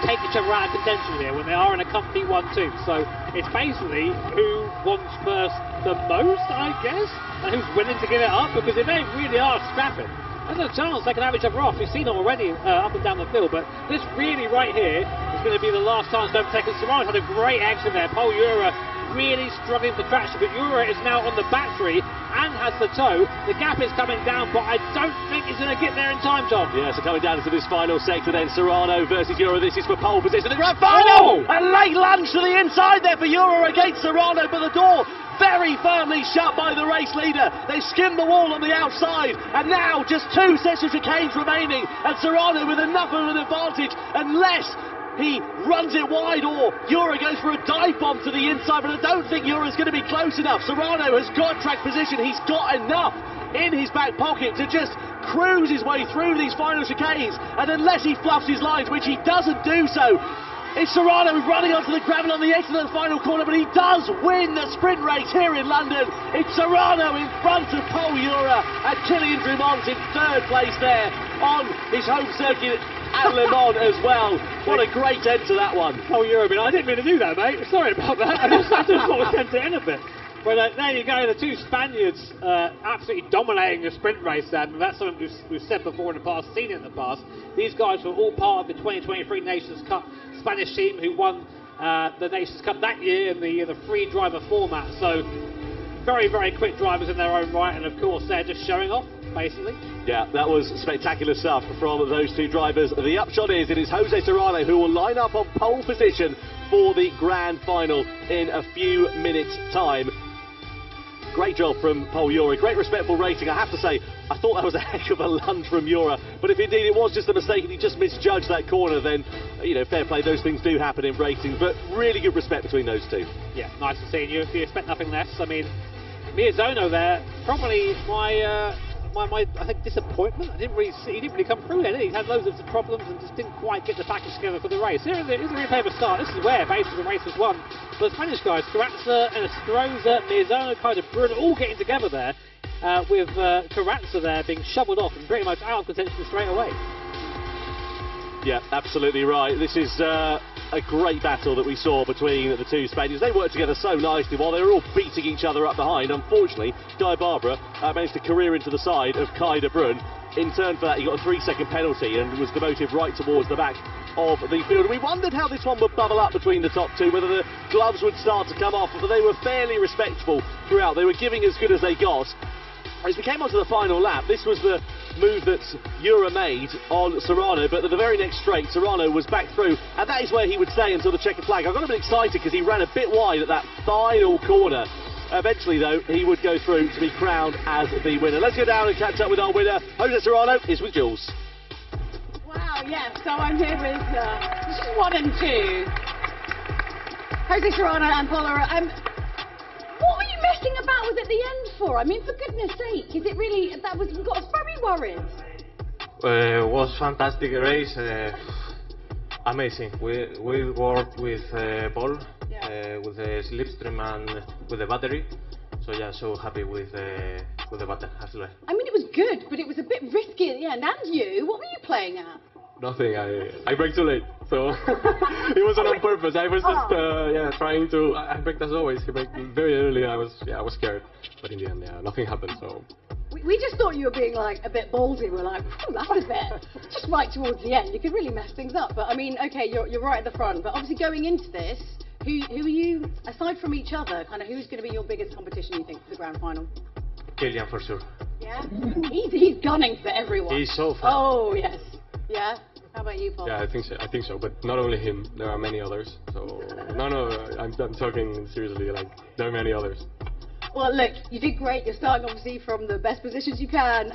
take each other out of contention here when they are in a comfy 1-2. So it's basically who wants first the most, I guess, and who's willing to give it up, because if they really are scrapping, there's a chance they can have each other off. We've seen it already up and down the field, but this really right here is going to be the last chance to overtake. Serrano had a great action there. Paul Ura really struggling for traction, but Ura is now on the battery and has the tow. The gap is coming down, but I don't think he's going to get there in time, Tom. Yeah, so coming down into this final sector then, Serrano versus Ura. This is for pole position. The grand final! A late lunge to the inside there for Ura against Serrano, but the door very firmly shut by the race leader. They skimmed the wall on the outside, and now just 2 sets of chicanes remaining, and Serrano with enough of an advantage, unless he runs it wide or Ura goes for a dive bomb to the inside, but I don't think Ura's going to be close enough. Serrano has got track position. He's got enough in his back pocket to just cruise his way through these final chicanes, and unless he fluffs his lines, which he doesn't do so, it's Serrano running onto the gravel on the exit of the final corner, but he does win the sprint race here in London. It's Serrano in front of Paul Ura, and Kylian Drumont in third place there on his home circuit at Le Mans as well. What a great end to that one. Paul Ura, I didn't mean to do that, mate. Sorry about that. I just sort of sent it in a bit. But there you go, the two Spaniards absolutely dominating the sprint race there. That's something we've said before in the past, seen it in the past. These guys were all part of the 2023 Nations Cup Spanish team who won the Nations Cup that year in the free driver format. So very, very quick drivers in their own right, and of course they're just showing off, basically. Yeah, that was spectacular stuff from those two drivers. The upshot is it is Jose Serrano who will line up on pole position for the grand final in a few minutes' time. Great job from Paul Ura, great respectful rating. I have to say, I thought that was a heck of a lunge from Ura, but if indeed it was just a mistake and he just misjudged that corner, then, you know, fair play, those things do happen in racing, but really good respect between those two. Yeah, nice to see you. If you expect nothing less, I mean, Miyazono there, probably my I think disappointment. I didn't really see, he didn't really come through there, did he? He had loads of problems and just didn't quite get the package together for the race. Here's a replay of a start. This is where basically the race was won. But the Spanish guys, Carranza and Estroza, Miyazono, kind of Bruno, all getting together there, with Carranza there being shoveled off and pretty much out of contention straight away. Yeah, absolutely right. This is a great battle that we saw between the two Spaniards. They worked together so nicely while they were all beating each other up behind. Unfortunately, Guy Barbara managed to career into the side of Kai de Bruyne. In turn for that, he got a 3-second penalty and was demoted right towards the back of the field. We wondered how this one would bubble up between the top two, whether the gloves would start to come off, but they were fairly respectful throughout. They were giving as good as they got. As we came onto the final lap, this was the move that Ura made on Serrano, but at the very next straight, Serrano was back through, and that is where he would stay until the checkered flag. I got a bit excited because he ran a bit wide at that final corner. Eventually, though, he would go through to be crowned as the winner. Let's go down and catch up with our winner. Jose Serrano is with Jules. Wow, yes, so I'm here with this is 1 and 2. Jose Serrano and Polyphony. What were you messing about with at the end for? I mean, for goodness sake, is it really, we got us very worried. Was fantastic race. Amazing. We worked with Paul, with the slipstream and with the battery. So yeah, so happy with the battery as well. I mean, it was good, but it was a bit risky at the end. And you, what were you playing at? Nothing. I braked too late, so it wasn't on purpose. I was just trying to. I braked as always. He braked very early. I was scared, but in the end, nothing happened. So. We just thought you were being like a bit ballsy. We're like, that was a bit just right towards the end. You could really mess things up. But I mean, okay, you're right at the front. But obviously going into this, who are you, aside from each other, kind of who's going to be your biggest competition, you think, for the grand final? Killian for sure. Yeah? He's gunning for everyone. He's so fast. Oh, yes. Yeah? How about you, Paul? Yeah, I think so. But not only him, there are many others. So, no, I'm talking seriously, like, there are many others. Well, look, you did great. You're starting, obviously, from the best positions you can.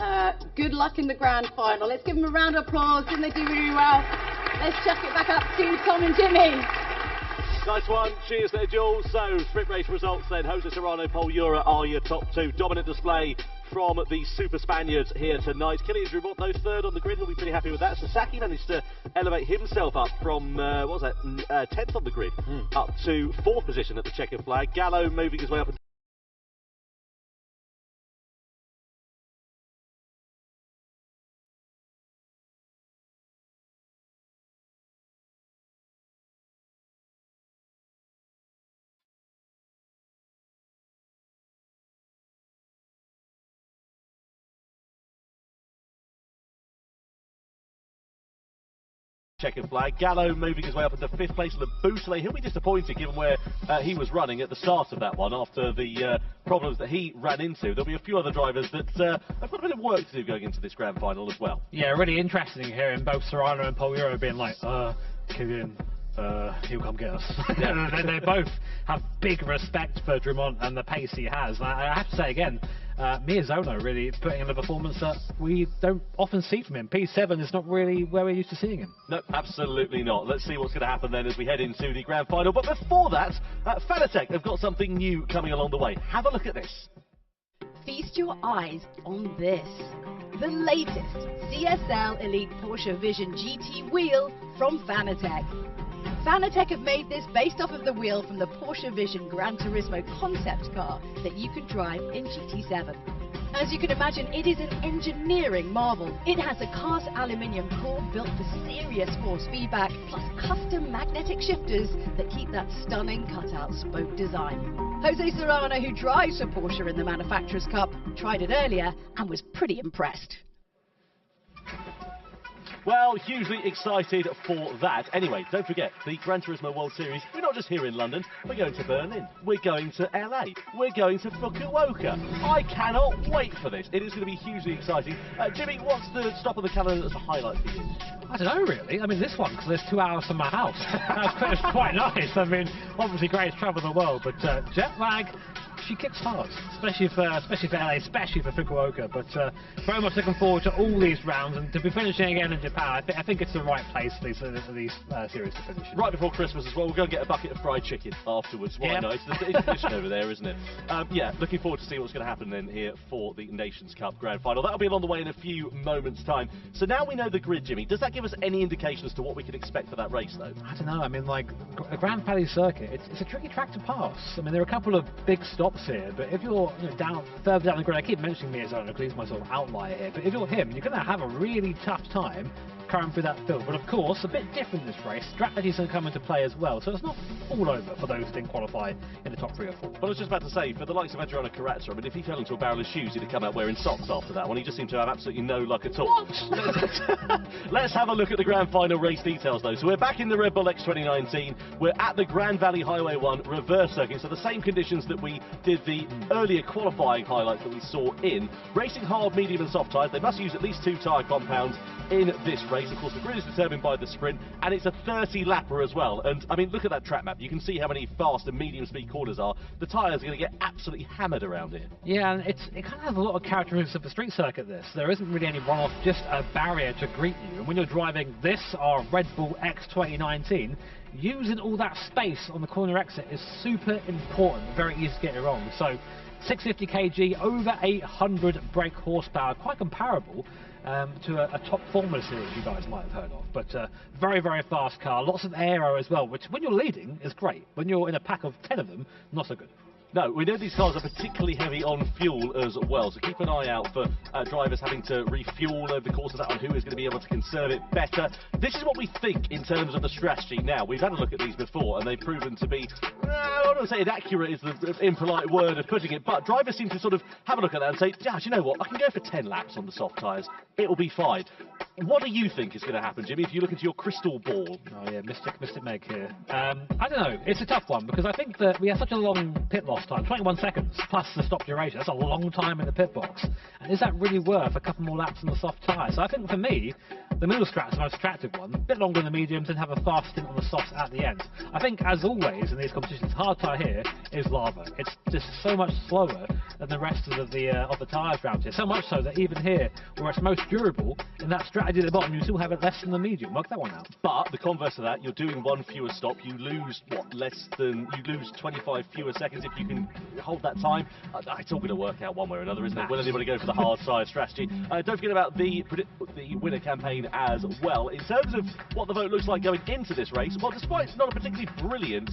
Good luck in the grand final. Let's give them a round of applause. Didn't they do really well? Let's chuck it back up to Tom and Jimmy. Nice one. Cheers there, Jules. So, sprint race results then. Jose Serrano, Pol Ura are your top two. Dominant display from the Super Spaniards here tonight. Killian Drummond, though, third on the grid. We'll be pretty happy with that. Sasaki managed to elevate himself up from, 10th on the grid, up to 4th position at the checkered flag. Gallo moving his way up. Checkered flag. Gallo moving his way up into 5th place. Labusele, he'll be disappointed given where he was running at the start of that one after the problems that he ran into. There'll be a few other drivers that have got a bit of work to do going into this grand final as well. Yeah, really interesting hearing both Serrano and Pol Ura being like, Killian, he'll come get us. Yeah. they both have big respect for Drummond and the pace he has. I have to say again, Miyazono really putting in a performance that we don't often see from him. P7 is not really where we're used to seeing him. No, absolutely not. Let's see what's going to happen then as we head into the grand final. But before that, Fanatec have got something new coming along the way. Have a look at this. Feast your eyes on this. The latest CSL Elite Porsche Vision GT wheel from Fanatec. Fanatec have made this based off of the wheel from the Porsche Vision Gran Turismo concept car that you can drive in GT7. As you can imagine, it is an engineering marvel. It has a cast aluminium core built for serious force feedback, plus custom magnetic shifters that keep that stunning cutout spoke design. Jose Serrano, who drives for Porsche in the Manufacturers' Cup, tried it earlier and was pretty impressed. Well, hugely excited for that. Anyway, don't forget, the Gran Turismo World Series, we're not just here in London, we're going to Berlin, we're going to LA, we're going to Fukuoka. I cannot wait for this. It is going to be hugely exciting. Jimmy, what's the stop on the calendar that's a highlight for you? I don't know really. I mean, this one, because there's 2 hours from my house. That's quite nice. I mean, obviously great to travel the world, but jet lag, she kicks hard, especially for LA, especially for Fukuoka. But very much looking forward to all these rounds and to be finishing again in Japan. I think it's the right place for these series to finish. Right before Christmas as well, we'll go and get a bucket of fried chicken afterwards. Why not? It's the tradition over there, isn't it? Yeah, looking forward to see what's going to happen then here for the Nations Cup Grand Final. That'll be along the way in a few moments' time. So now we know the grid, Jimmy. Does that give us any indication as to what we can expect for that race, though? I don't know. I mean, like, the Grand Palais circuit, it's a tricky track to pass. I mean, there are a couple of big stops here, but if you're further down the grid, I keep mentioning Miyazono because he's my sort of outlier here, but if you're him, you're going to have a really tough time carrying through that field. But of course, a bit different this race. Strategy's going to come into play as well, so it's not all over for those who didn't qualify in the top 3 or 4. Well, I was just about to say, for the likes of Adriano Carazza, I mean, if he fell into a barrel of shoes, he'd have come out wearing socks after that one. He just seemed to have absolutely no luck at all. Let's have a look at the grand final race details, though. So we're back in the Red Bull X 2019. We're at the Grand Valley Highway 1 reverse circuit, so the same conditions that we did the earlier qualifying highlights that we saw in. Racing hard, medium and soft tyres. They must use at least 2 tyre compounds in this race. Of course, the grid is determined by the sprint, and it's a 30-lapper as well. And, I mean, look at that track map. You can see how many fast and medium-speed corners are. The tyres are going to get absolutely hammered around here. Yeah, and it kind of has a lot of characteristics of the street circuit, this. There isn't really any runoff, just a barrier to greet you. And when you're driving this, our Red Bull X 2019, using all that space on the corner exit is super important, very easy to get it wrong. So 650 kg, over 800 brake horsepower, quite comparable to a top Formula Series you guys might have heard of. But very, very fast car, lots of aero as well, which when you're leading is great. When you're in a pack of 10 of them, not so good. No, we know these cars are particularly heavy on fuel as well, so keep an eye out for drivers having to refuel over the course of that, on who is going to be able to conserve it better. This is what we think in terms of the strategy now. We've had a look at these before, and they've proven to be, I don't want to say inaccurate is the impolite word of putting it, but drivers seem to sort of have a look at that and say, yeah, do you know what, I can go for 10 laps on the soft tyres, it'll be fine. What do you think is going to happen, Jimmy, if you look into your crystal ball? Oh yeah, Mystic Meg here. I don't know, it's a tough one, because I think that we have such a long pit loss time, 21 seconds, plus the stop duration. That's a long time in the pit box. And is that really worth a couple more laps on the soft tyre? So I think for me, the middle strat's the most attractive one, a bit longer than the mediums, and have a fast stint on the softs at the end. I think, as always in these competitions, hard tyre here is lava. It's just so much slower than the rest of the tyres around here. So much so that even here, where it's most durable, in that strategy at the bottom, you still have it less than the medium. Work that one out. But the converse of that, you're doing one fewer stop, you lose, what, you lose 25 fewer seconds if you can hold that time. It's all going to work out one way or another, isn't it? Will anybody go for the hard side strategy? Don't forget about the winner campaign as well. In terms of what the vote looks like going into this race, well, despite not a particularly brilliant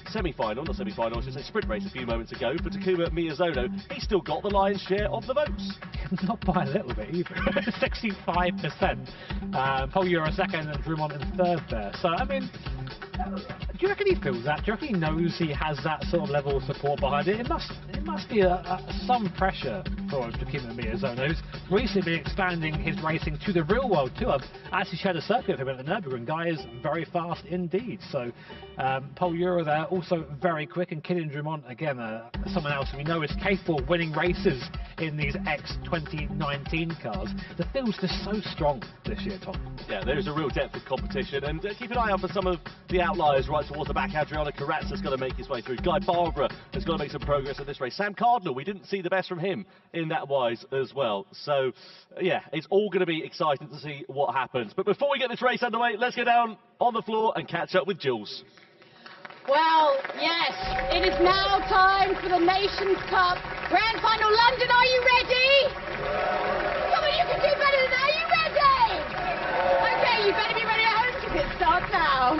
semi-final, not semi-final, I should say sprint race a few moments ago for Takuma Miyazono, he's still got the lion's share of the votes. Not by a little bit either. 65%. Paul Euro second and Drummond in third there. So, I mean, do you reckon he feels that? Do you reckon he knows he has that sort of level of support behind it? It must be some pressure for Takuma Miyazono, who's recently been expanding his racing to the real world too. I've actually shared a circuit with him at the Nürburgring. Guy is very fast indeed. So Paul Euro there, also very quick, and Kylian Drummond, again, someone else we know is capable of winning races in these X2019 cars. The field's just so strong this year, Tom. Yeah, there's a real depth of competition, and keep an eye out for some of the outliers right towards the back. Adriano Carrazza's got to make his way through. Guy Barbara has got to make some progress in this race. Sam Cardinal, we didn't see the best from him in that wise as well. So, yeah, it's all going to be exciting to see what happens. But before we get this race underway, let's go down on the floor and catch up with Jules. Well, yes, it is now time for the Nations Cup Grand Final London. Are you ready? Come on, you can do better than that. Are you ready? Okay, you better be ready at home because it starts now.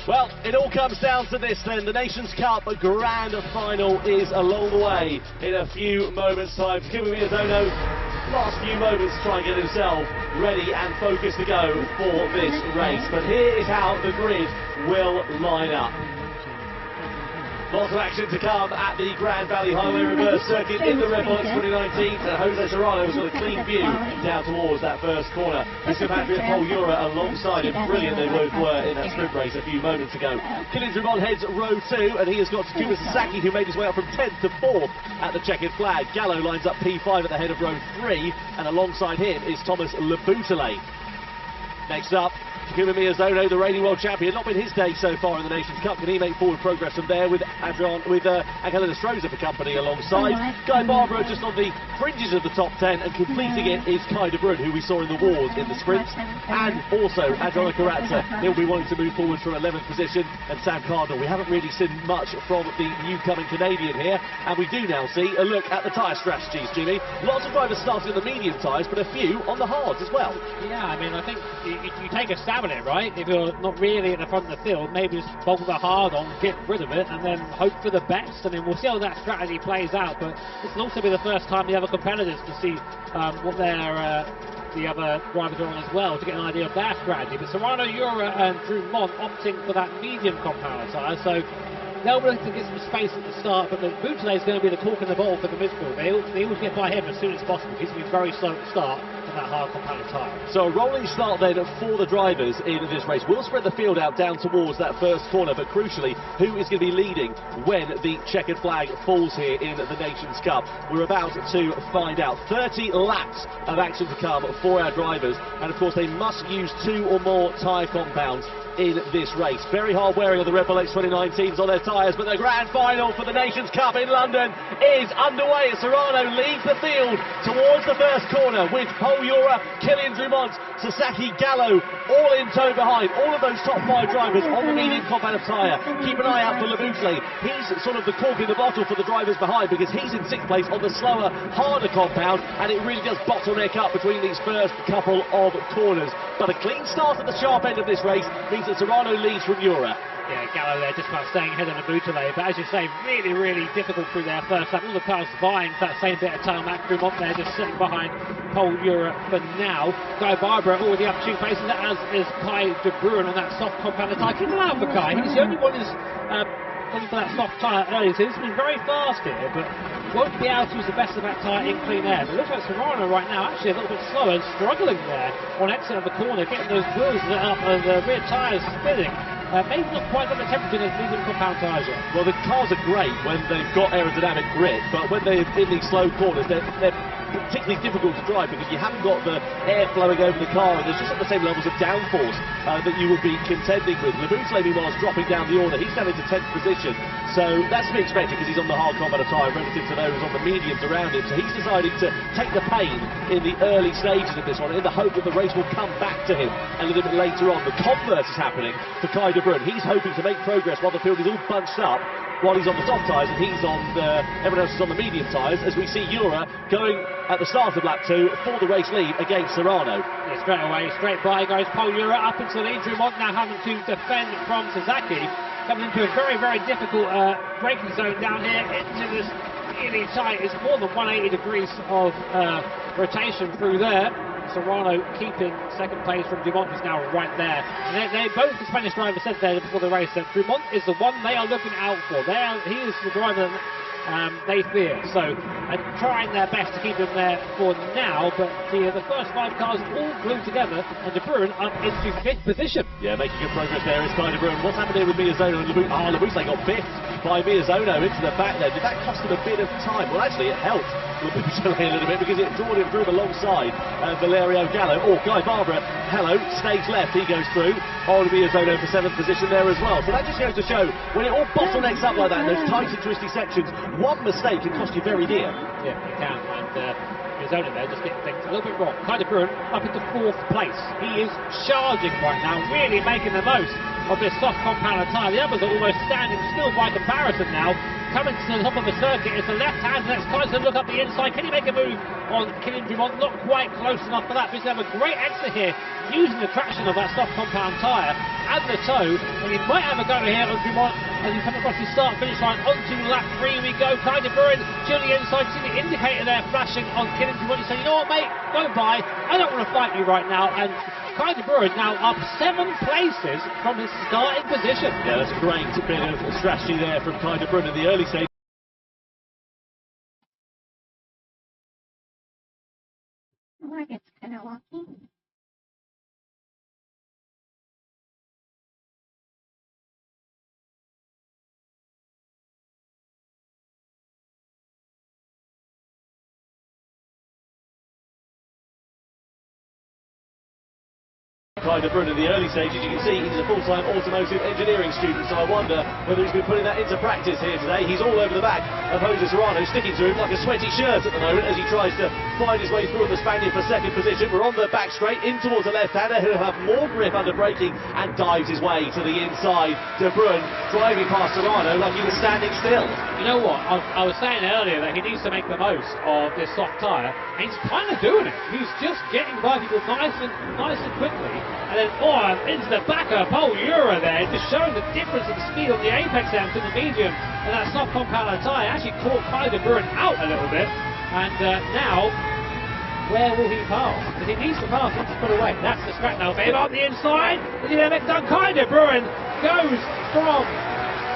Well, it all comes down to this then. The Nations Cup Grand Final is along the way in a few moments' time. Takuma Miyazono, last few moments to try and get himself ready and focused to go for this race. But here is how the grid will line up. Lots of action to come at the Grand Valley Highway Reverse Circuit in the Redbull 2019, and Jose Serrano has got a clean view down towards that first corner. His compatriot Paul Euro alongside him. Brilliant they both were in that sprint race a few moments ago. Kylian Drummond heads row 2, and he has got Takuma Sasaki, who made his way up from 10th to 4th at the checkered flag. Gallo lines up P5 at the head of row 3, and alongside him is Thomas Leboutelet. Next up, Takuma Miyazono, the reigning world champion. Not been his day so far in the Nations Cup. Can he make forward progress from there with Angelina Stroza for company alongside? Guy Barbara just on the fringes of the top 10, and completing it is Kai de Bruyne, who we saw in the wars in the sprints. And also Adriano Carrazza, he'll be wanting to move forward from 11th position. And Sam Cardinal, we haven't really seen much from the newcoming Canadian here. And we do now see a look at the tyre strategies, Jimmy. Lots of drivers starting on the medium tyres, but a few on the hards as well. Yeah, I mean, I think you take a stab at it, right? If you're not really at the front of the field, maybe just bolt the hard on, get rid of it, and then hope for the best. I mean, we'll see how that strategy plays out, but this will also be the first time the other competitors to see what the other drivers are on as well, to get an idea of their strategy. But Serrano, Euro and Drummond opting for that medium compound tyre, so they'll be looking to get some space at the start, but the Boutelet is going to be the cork in the bottle for the midfield. They always get by him as soon as possible. He's going to be very slow at the start on that hard compounded tyre. So a rolling start then for the drivers in this race. We'll spread the field out down towards that first corner, but crucially, who is going to be leading when the checkered flag falls here in the Nations Cup? We're about to find out. 30 laps of action to come for our drivers, and of course they must use 2 or more tyre compounds in this race. Very hard wearing of the Redbull X2019s on their tyres, but the grand final for the Nations Cup in London is underway as Serrano leads the field towards the first corner with Paul Ura, Kylian Drumont, Sasaki Gallo all in tow behind. All of those top 5 drivers on the medium compound tyre. Keep an eye out for Laboutelet. He's sort of the cork in the bottle for the drivers behind because he's in 6th place on the slower, harder compound, and it really does bottleneck up between these first couple of corners. But a clean start at the sharp end of this race means that Serrano leads from Ura. Yeah, Gallo there just about staying ahead on the Boutelet, but as you say, really, really difficult through their first lap. All the cars vying for that same bit of tarmac. Drumont there just sitting behind Paul Ura for now. Guy Barbara already up 2 places, as is Kai De Bruin on that soft compounded tyre. Keep an eye out for Kai. He's the only one who's looking for that soft tyre early, so he's been very fast here, but won't be able to use the best of that tyre in clean air. But it looks like Serrano right now actually a little bit slower and struggling there on exit of the corner, getting those wheels up and the rear tyres spinning. Maybe not quite got the temperature in those medium compound tyres yet. Well, the cars are great when they've got aerodynamic grip, but when they're in these slow corners, they're particularly difficult to drive because you haven't got the air flowing over the car, and there's just not the same levels of downforce that you would be contending with. Laboutelet, meanwhile, is dropping down the order. He's down into 10th position, so that's to be expected because he's on the hard compound tyre relative to those on the mediums around him. So he's decided to take the pain in the early stages of this one in the hope that the race will come back to him a little bit later on. The converse is happening for Kai De Bruin. He's hoping to make progress while the field is all bunched up, while he's on the soft tyres and he's on everyone else is on the medium tyres, as we see Ura going at the start of lap 2 for the race lead against Serrano. Yeah, straight away, straight by goes Paul Ura up into the lead. Drumont now having to defend from Sasaki, coming into a very, very difficult braking zone down here into this really tight. It's more than 180 degrees of rotation through there. Serrano keeping 2nd place from Drumont, who's now right there. And they both, the Spanish driver said there before the race that Drumont is the one they are looking out for. He is the driver they fear. So trying their best to keep him there for now, but the first 5 cars all glued together, and De Bruin up into 5th position. Yeah, making good progress there is Kai De Bruin. What's happened here with Miyazono and Laboutelet? Laboutelet got 5th by Miyazono into the back there. Did that cost him a bit of time? Well, actually it helped Laboutelet a little bit because it drawn him through alongside Valerio Gallo. Guy Barbara, hello, stays left, he goes through. On Miyazono for 7th position there as well. So that just goes to show, when it all bottlenecks up like that in those tight and twisty sections, one mistake can cost you very dear. Yeah, it can, and Miyazono there just getting things a little bit wrong. Kai De Bruin up into 4th place. He is charging right now, really making the most of this soft compound tyre. The others are almost standing still by comparison now. Coming to the top of the circuit is the left hand, and it's Kai's going to look up the inside. Can he make a move on Kylian Drumont? Not quite close enough for that, but he's going to have a great exit here using the traction of that soft compound tyre and the toe, and he might have a go here on Drumont as he comes across his start-finish line. Onto lap 3 we go. Kai De Bruin to the inside. See the indicator there flashing on Kylian Drumont. He's saying, you know what, mate, go by. I don't want to fight you right now. And Kai De Bruin now up 7 places from his starting position. Yeah, that's a great bit of strategy there from Kai De Bruin in the early stage. It's kind of walking. Kai De Bruin in the early stages, you can see he's a full-time automotive engineering student, so I wonder whether he's been putting that into practice here today. He's all over the back of Jose Serrano, sticking to him like a sweaty shirt at the moment as he tries to find his way through on the Spaniard for 2nd position. We're on the back straight in towards the left-hander who'll have more grip under braking and dives his way to the inside. De Bruin driving past Serrano like he was standing still. You know what, I was saying earlier that he needs to make the most of this soft tyre, and he's kind of doing it. He's just getting by people nice and quickly. And then, into the back of Paul Ura there, just showing the difference in speed on the apex end to the medium and that soft compound tyre. Actually caught Kai De Bruin out a little bit. And now, where will he pass? Because he needs to pass, he needs to put away. That's the scrap now for him on the inside. Is he there next time? Kai De Bruin goes from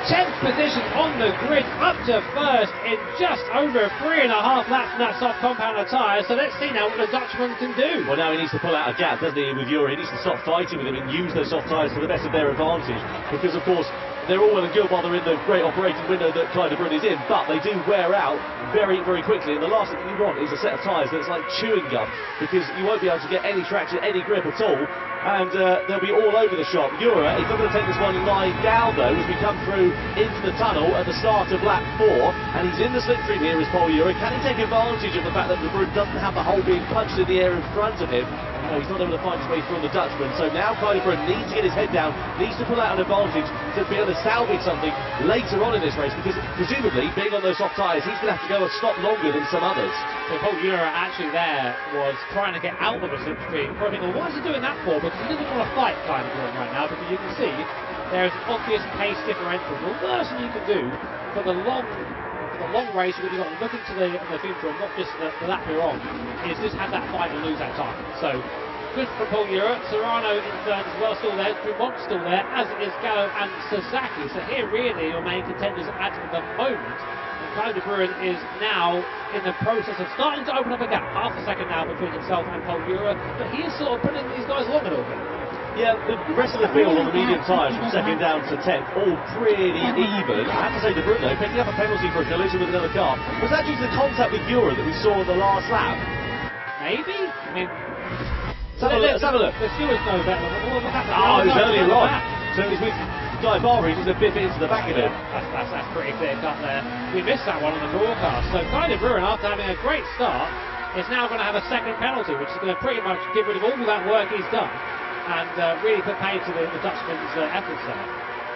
10th position on the grid, up to first in just over 3.5 laps in that soft compound tyre. So let's see now what the Dutchman can do. Well, now he needs to pull out a gap, doesn't he, with Uri? He needs to stop fighting with him and use those soft tyres to the best of their advantage. Because, of course, they're all well and good while they're in the great operating window that Clyde de Bruyne is in, but they do wear out very, very quickly. And the last thing you want is a set of tyres that's like chewing gum, because you won't be able to get any traction, any grip at all. And they'll be all over the shop. Ura is not going to take this one lying down, though, as we come through into the tunnel at the start of lap 4. And he's in the slipstream here, is Paul Ura. Can he take advantage of the fact that de Bruyne doesn't have the hole being punched in the air in front of him? No, he's not able to find his way through on the Dutchman. So now Clyde de Bruyne needs to get his head down, needs to pull out an advantage to be able to salvage something later on in this race, because presumably, being on those soft tyres, he's going to have to go a stop longer than some others. So Paul Ura actually there was trying to get out of the slipstream. Probably thinking, what is he doing that for? Because he doesn't want to fight Clyde de Bruyne right now, because you can see there is an obvious pace differential. The worst thing you can do for the long race, you've got to look into the future, and not just the lap you're on, is just have that fight and lose that time. So good for Paul Ura. Serrano in third as well, still there. Dumont still there, as is Gallo and Sasaki. So here really your main contenders at the moment. Clyde de Bruyne is now in the process of starting to open up a gap, half a second now between himself and Paul Ura, but he is sort of putting these guys along a little bit. Yeah, the rest of the field on the medium tyres from second down to 10th, all pretty even. I have to say, de Bruyne, though, picking up a penalty for a collision with another car. Was that due to the contact with Ura that we saw in the last lap? Maybe? I mean... Let's have a look. The stewards know better. Oh, it was earlier on. So it was with Guy Barber, he just a bit into the back of him. That's pretty clear cut there. We missed that one on the broadcast. So Clyde de Bruyne, after having a great start, is now going to have a second penalty, which is going to pretty much get rid of all that work he's done and really put paid to the Dutchman's efforts there.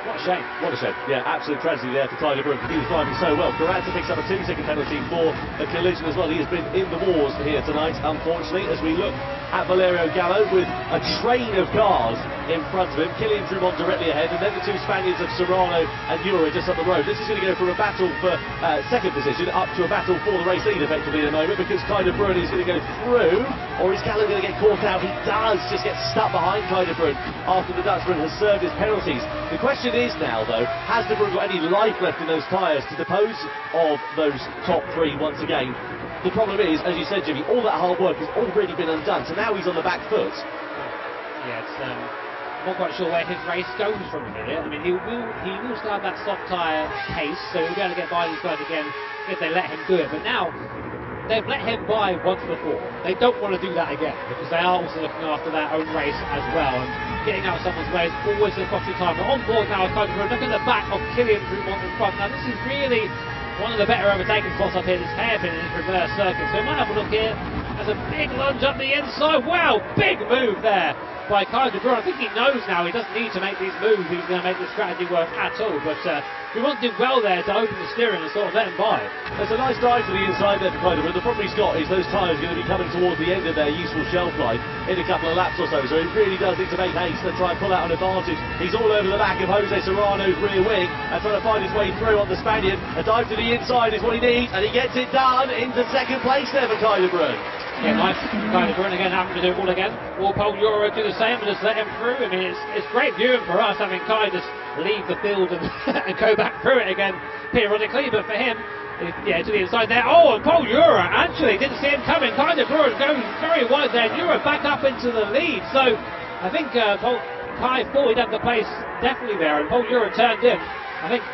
What a shame. What a shame. Yeah, absolute tragedy there for Clyde de Bruyne, because he was driving so well. Duranta picks up a 2-second penalty for a collision as well. He has been in the wars here tonight, unfortunately, as we look at Valerio Gallo with a train of cars in front of him. Kylian Dumont directly ahead, and then the two Spaniards of Serrano and Ura just up the road. This is going to go from a battle for second position up to a battle for the race lead effectively in a moment, because Clyde de Bruyne is going to go through, or is Gallo going to get caught out? He does just get stuck behind Clyde de Bruyne after the Dutchman has served his penalties. The question is now, though, has de Bruyne got any life left in those tyres to dispose of those top three once again? The problem is, as you said, Jimmy, all that hard work has already been undone, so now he's on the back foot. Yeah, it's not quite sure where his race goes from here. I mean, he will still have that soft tyre pace, so he'll be able to get by these guys again if they let him do it. But now, they've let him by once before. They don't want to do that again, because they are also looking after their own race as well. And getting out someone's way is always a costly time. But on board now, Clyde de Bruyne, look at the back of Kylian Dumont in front. Now, this is really one of the better overtaking spots up here. This hairpin in his reverse circuit. So we might have a look here. There's a big lunge up the inside. Wow, big move there by Clyde de Bruyne. I think he knows now he doesn't need to make these moves. He's going to make the strategy work at all. But Dumont did well there to open the steering and sort of let him by. There's a nice dive to the inside there for Clyde de Bruyne. The problem he's got is those tyres are going to be coming towards the end of their useful shelf life in a couple of laps or so. So he really does need to make haste and try and pull out an advantage. He's all over the back of Jose Serrano's rear wing and trying to find his way through on the Spaniard. A dive to the inside is what he needs, and he gets it done into second place there for Clyde de Bruyne. Yeah, nice. Clyde de Bruyne again having to do it all again. Will Paul Ura do the same and just let him through? I mean, it's great viewing for us having Clyde just leave the field and, and go back through it again periodically, but for him, yeah, to the inside there. Oh, and Paul Ura actually didn't see him coming. Clyde de Bruyne goes very wide there. Ura back up into the lead. So I think Kai thought he'd have the place definitely there, and Paul Ura turned in. I think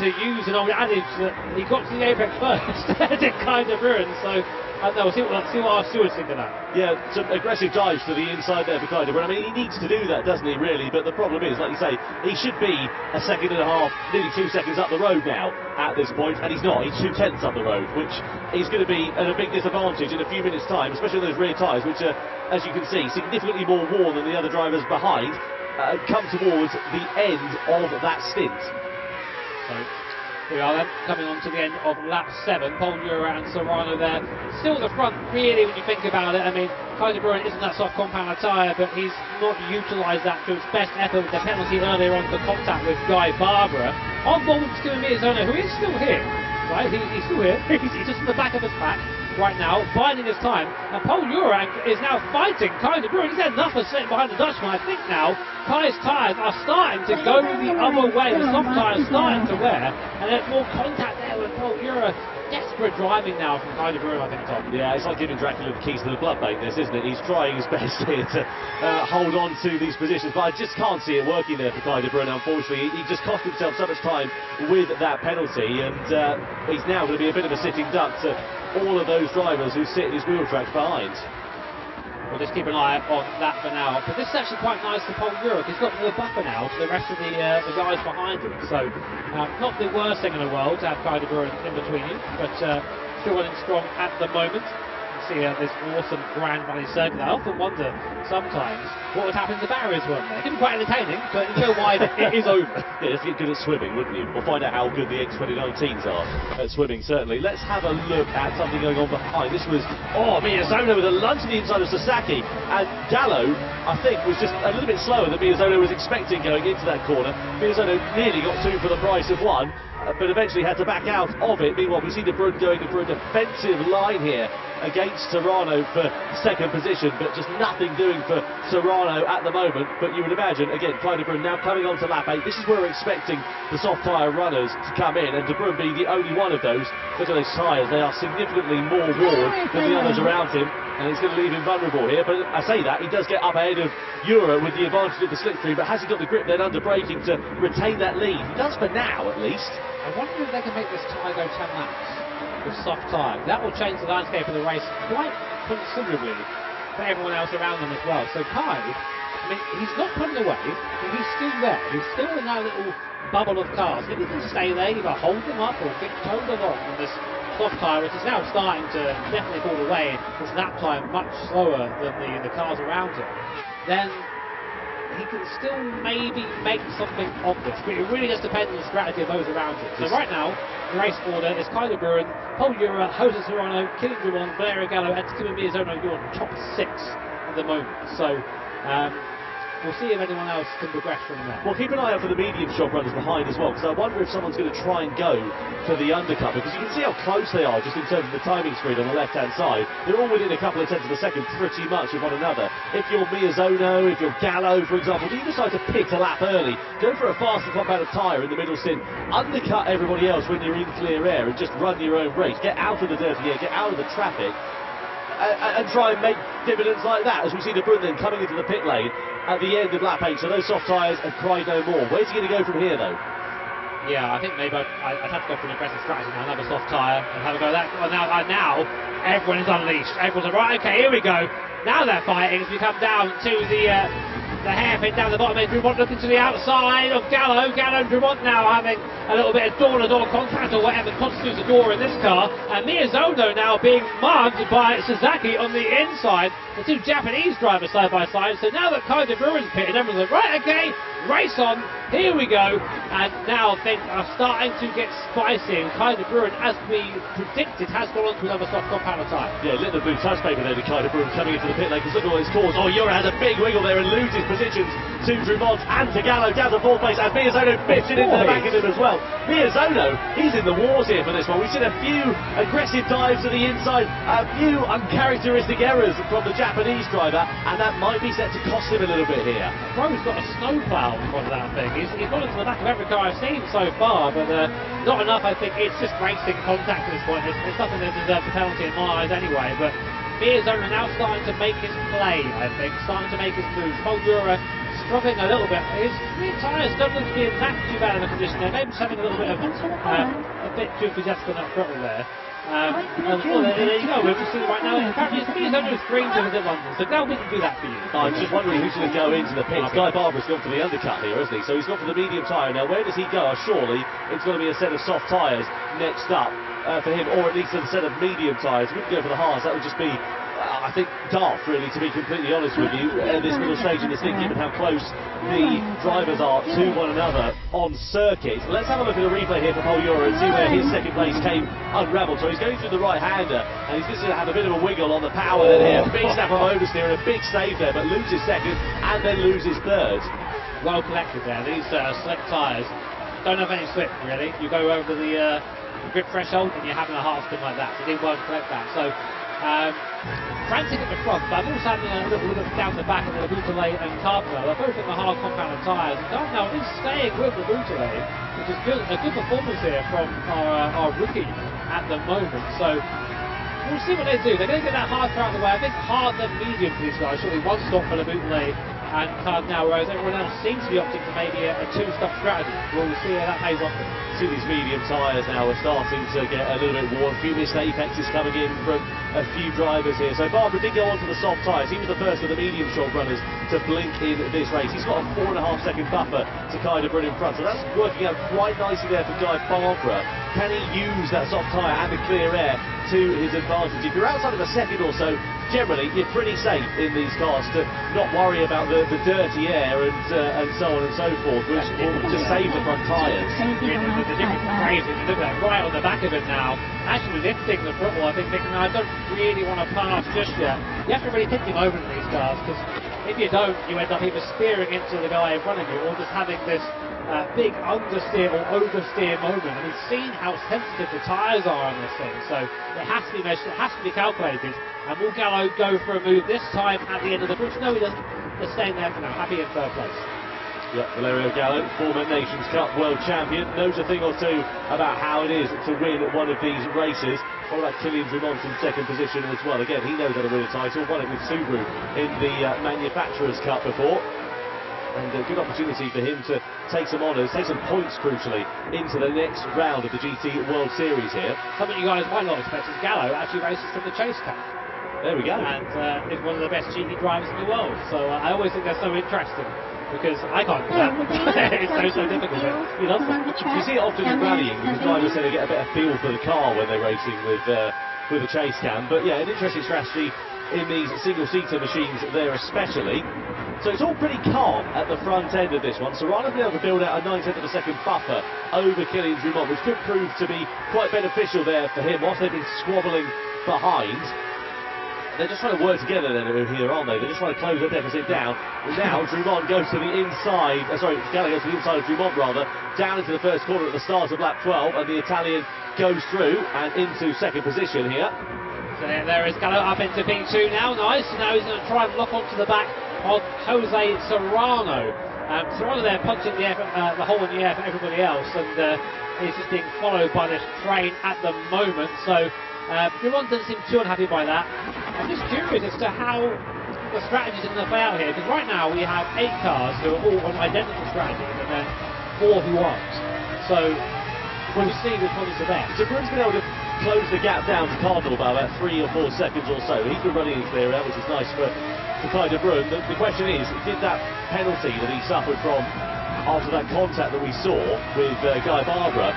to use an old adage that he got to the apex first, did Clyde de Bruyne. So I don't know, we'll see what our stewards think of that. Yeah, some aggressive dives to the inside there for Clyde de Bruyne. I mean, he needs to do that, doesn't he, really? But the problem is, like you say, he should be a second and a half, nearly 2 seconds up the road now at this point, and he's not. He's 2/10 up the road, which is going to be at a big disadvantage in a few minutes' time, especially those rear tyres, which are, as you can see, significantly more worn than the other drivers behind, come towards the end of that stint. So we are then coming on to the end of lap 7. Paul Ura and Serrano there. Still the front, really, when you think about it. I mean, Clyde de Bruyne isn't that soft compound tyre, but he's not utilised that to its best effort with the penalty earlier on for contact with Guy Barbara. On board with Skimming Miyazono, who is still here. Right, he's still here. He's just in the back of his pack. right now, biding his time. And Paul Urak is now fighting Kai de Bruin. He's had enough of sitting behind the Dutchman. I think now Kai's tyres are starting to go the other way. The soft tyres starting to wear, and there's more contact there with Paul Urak. Desperate driving now from Kai de Bruin, I think, Tom. Yeah, it's like giving Dracula the keys to the blood bank, this, isn't it? He's trying his best here to hold on to these positions, but I just can't see it working there for Kai de Bruin, unfortunately. He just cost himself so much time with that penalty, and he's now going to be a bit of a sitting duck to all of those drivers who sit in his wheel tracks behind. We'll just keep an eye on that for now. But this is actually quite nice for Paul Urak. He's got the buffer now to the rest of the guys behind him. So, not the worst thing in the world to have Kai de Bruin in between you, but still running strong at the moment. See this awesome Grand Valley circuit. I often wonder sometimes what would happen to barriers weren't there. It can be quite entertaining, but until wide it is over. Yeah, let's get good at swimming, wouldn't you? We'll find out how good the X2019s are at swimming, certainly. Let's have a look at something going on behind. This was, Miyazono with a lunge to the inside of Sasaki, and Gallo, I think, was just a little bit slower than Miyazono was expecting going into that corner. Miyazono nearly got two for the price of one, but eventually had to back out of it. Meanwhile, we see De Bruin going for a defensive line here against Serrano for second position, but just nothing doing for Serrano at the moment. But you would imagine, again, Kai de Bruin now coming on to lap 8. This is where we're expecting the soft tyre runners to come in, and De Bruin being the only one of those. Look at those tyres, they are significantly more worn than the others around him, and it's going to leave him vulnerable here. But I say that, he does get up ahead of Euro with the advantage of the slipstream, but has he got the grip then under braking to retain that lead? He does for now, at least. I wonder if they can make this tyre go 10 laps with soft tyre. That will change the landscape of the race quite considerably for everyone else around them as well. So Kai, I mean, he's not putting away, but he's still there. He's still in that little bubble of cars. If he can stay there, either hold them up or get towed along on this soft tyre, which is now starting to definitely fall away. His lap time much slower than the cars around him. Then he can still maybe make something of this, but it really just depends on the strategy of those around him. So right now, the race order is Kai de Bruin, Paul Urak, Jose Serrano, Killian Drummond, Valerio Gallo, and Takuma Miyazono, your top 6 at the moment. So we'll see if anyone else can progress from there. Well, keep an eye out for the medium shop runners behind as well, because I wonder if someone's going to try and go for the undercut, because you can see how close they are just in terms of the timing screen on the left-hand side. They're all within a couple of tenths of a second pretty much of one another. If you're Miyazono, if you're Gallo, for example, do you decide to pit a lap early, go for a faster compounded tyre in the middle stint, undercut everybody else when you're in clear air and just run your own race, get out of the dirty air, get out of the traffic, and try and make dividends like that, as we see De Bruin then coming into the pit lane at the end of lap 8. So those soft tyres have cried no more. Where's he going to go from here, though? Yeah, I think maybe I'd have to go for an aggressive strategy now, another soft tyre, and have a go at that. Well, now everyone is unleashed. Everyone's like, right, okay, here we go. Now they're fighting as we come down to the hairpin down the bottom. Drummond looking to the outside of Gallo. Gallo and Drummond now having a little bit of door-to-door contact or whatever constitutes a door in this car. And Miyazono now being mugged by Sasaki on the inside. The two Japanese drivers side by side. So now that Kai de Bruin's pitted, everyone's like, right, okay, race on, here we go. And now things are starting to get spicy. And Kai de Bruin, as we predicted, has gone on to another soft compounder tyre. Yeah, little blue touch paper there to Kai de Bruin coming into the pit lane, because look at what it's caused. Oh, Euro has a big wiggle there and loses positions to Drummond and to Gallo down to 4th place, and Miyazono fits it into the back of him as well. Miyazono, he's in the wars here for this one. We've seen a few aggressive dives to the inside, a few uncharacteristic errors from the Japanese driver, and that might be set to cost him a little bit here. Bro's got a snowplow in front of that thing. He's gone into the back of every car I've seen so far, but not enough. I think it's just racing contact at this point. It's nothing that deserves a penalty in my eyes anyway, but Miyazono now starting to make his play, I think, starting to make his moves. Paul Urak struggling a little bit. His rear tyres don't look to be in that too bad of a condition there. Maybe just having a little bit of a bit too enthusiastic on that throttle there. Well, there you go, we're just seeing it right now. Apparently it's Miyazono's dream to visit London, so now we can do that for you. I'm just wondering who's going to go into the pits. Guy Barber's gone for the undercut here, hasn't he? So he's gone for the medium tyre. Now where does he go? Surely it's going to be a set of soft tyres next up for him, or at least a set of medium tyres. He wouldn't go for the hards, that would just be I think daft, really, to be completely honest with you, at this middle stage in the thing, given how close the drivers are to one another on circuit. Let's have a look at a replay here for Paul Urak and see where his second place came unravelled. So he's going through the right-hander, and he's just going to have a bit of a wiggle on the power then here. Big snap from oversteer and a big save there, but loses second and then loses third. Well collected there. These slick tyres don't have any slip, really. You go over the grip threshold, and you're having a hard spin like that. So they won't collect that. So Frantic at the front, but I'm also having a little look down the back of the Bouteille and Cardinal. They're both in the hard compound tyres. Cardinal is staying with the Bouteille, which is good, a good performance here from our rookie at the moment. So we'll see what they do. They're going to get that hard car out of the way. I think hard then medium for these guys. Surely one stop for the Bouteille and Cardinal, whereas everyone else seems to be opting for maybe a two-stop strategy. We'll see how that pays off. See these medium tyres now are starting to get a little bit worn. A few missed apexes coming in from a few drivers here. So Barbara did go on to the soft tyres. He was the first of the medium short runners to blink in this race. He's got a 4.5 second buffer to kind of run in front. So that's working out quite nicely there for Guy Barbara. Can he use that soft tyre and the clear air to his advantage? If you're outside of a second or so, generally you're pretty safe in these cars to not worry about the dirty air and so on and so forth, which will just save the front tyres. The difference is crazy. You look at that right on the back of it now. Actually, with lifting the football, I think thinking, I don't really want to pass just yet. You have to really tip him over in these cars, because if you don't, you end up either spearing into the guy in front of you, or just having this big understeer or oversteer moment. And we've seen how sensitive the tyres are on this thing, so it has to be measured, it has to be calculated. And will Gallo go for a move this time at the end of the bridge? No, he doesn't. They're staying there for now, happy in third place. Yeah, Valerio Gallo, former Nations Cup world champion, knows a thing or two about how it is to win one of these races. What about Kylian Drumont in second position as well? Again, he knows how to win a title, won it with Subaru in the Manufacturers' Cup before. And a good opportunity for him to take some honours, take some points crucially, into the next round of the GT World Series here. Something you guys might not expect is Gallo actually races from the Chase Cup. There we go. And is one of the best GT drivers in the world. So I always think that's so interesting, because I can't do that. It's so difficult. He loves it. You see it often in rallying, because drivers tend to get a better feel for the car when they're racing with a chase cam. But yeah, an interesting strategy in these single-seater machines there especially. So it's all pretty calm at the front end of this one. Serrano's been able to build out a 9/10 of a second buffer over Kylian Drumont, which could prove to be quite beneficial there for him, whilst they've been squabbling behind. They're just trying to work together then here, aren't they? They're just trying to close the deficit down. Now Drumont goes to the inside, Gallo goes to the inside of Drumont rather, down into the first corner at the start of lap 12, and the Italian goes through and into second position here. So there is Gallo up into P2 now, nice. Now he's going to try and lock onto the back of Jose Serrano. Serrano there punching the hole in the air for everybody else, and he's just being followed by this train at the moment. So Drumont doesn't seem too unhappy by that. I'm just curious as to how the strategies are going to play out here, because right now we have 8 cars who are all on identical strategies and then 4 who aren't. So we'll see which one is the best. So Brun's been able to close the gap down to Cardinal by about 3 or 4 seconds or so. He's been running his clear out, which is nice for Kai de Brun. The question is, did that penalty that he suffered from after that contact that we saw with Guy Barbara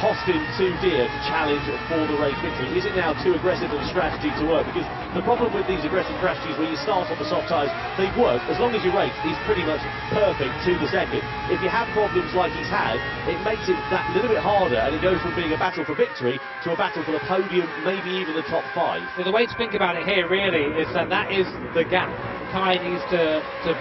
cost him too dear to challenge for the race victory? Is it now too aggressive of a strategy to work? Because the problem with these aggressive strategies where you start on the soft tyres, they work as long as your race is pretty much perfect to the second. If you have problems like he's had, it makes it that little bit harder, and it goes from being a battle for victory to a battle for the podium, maybe even the top 5. So the way to think about it here really is that is the gap. Kai needs to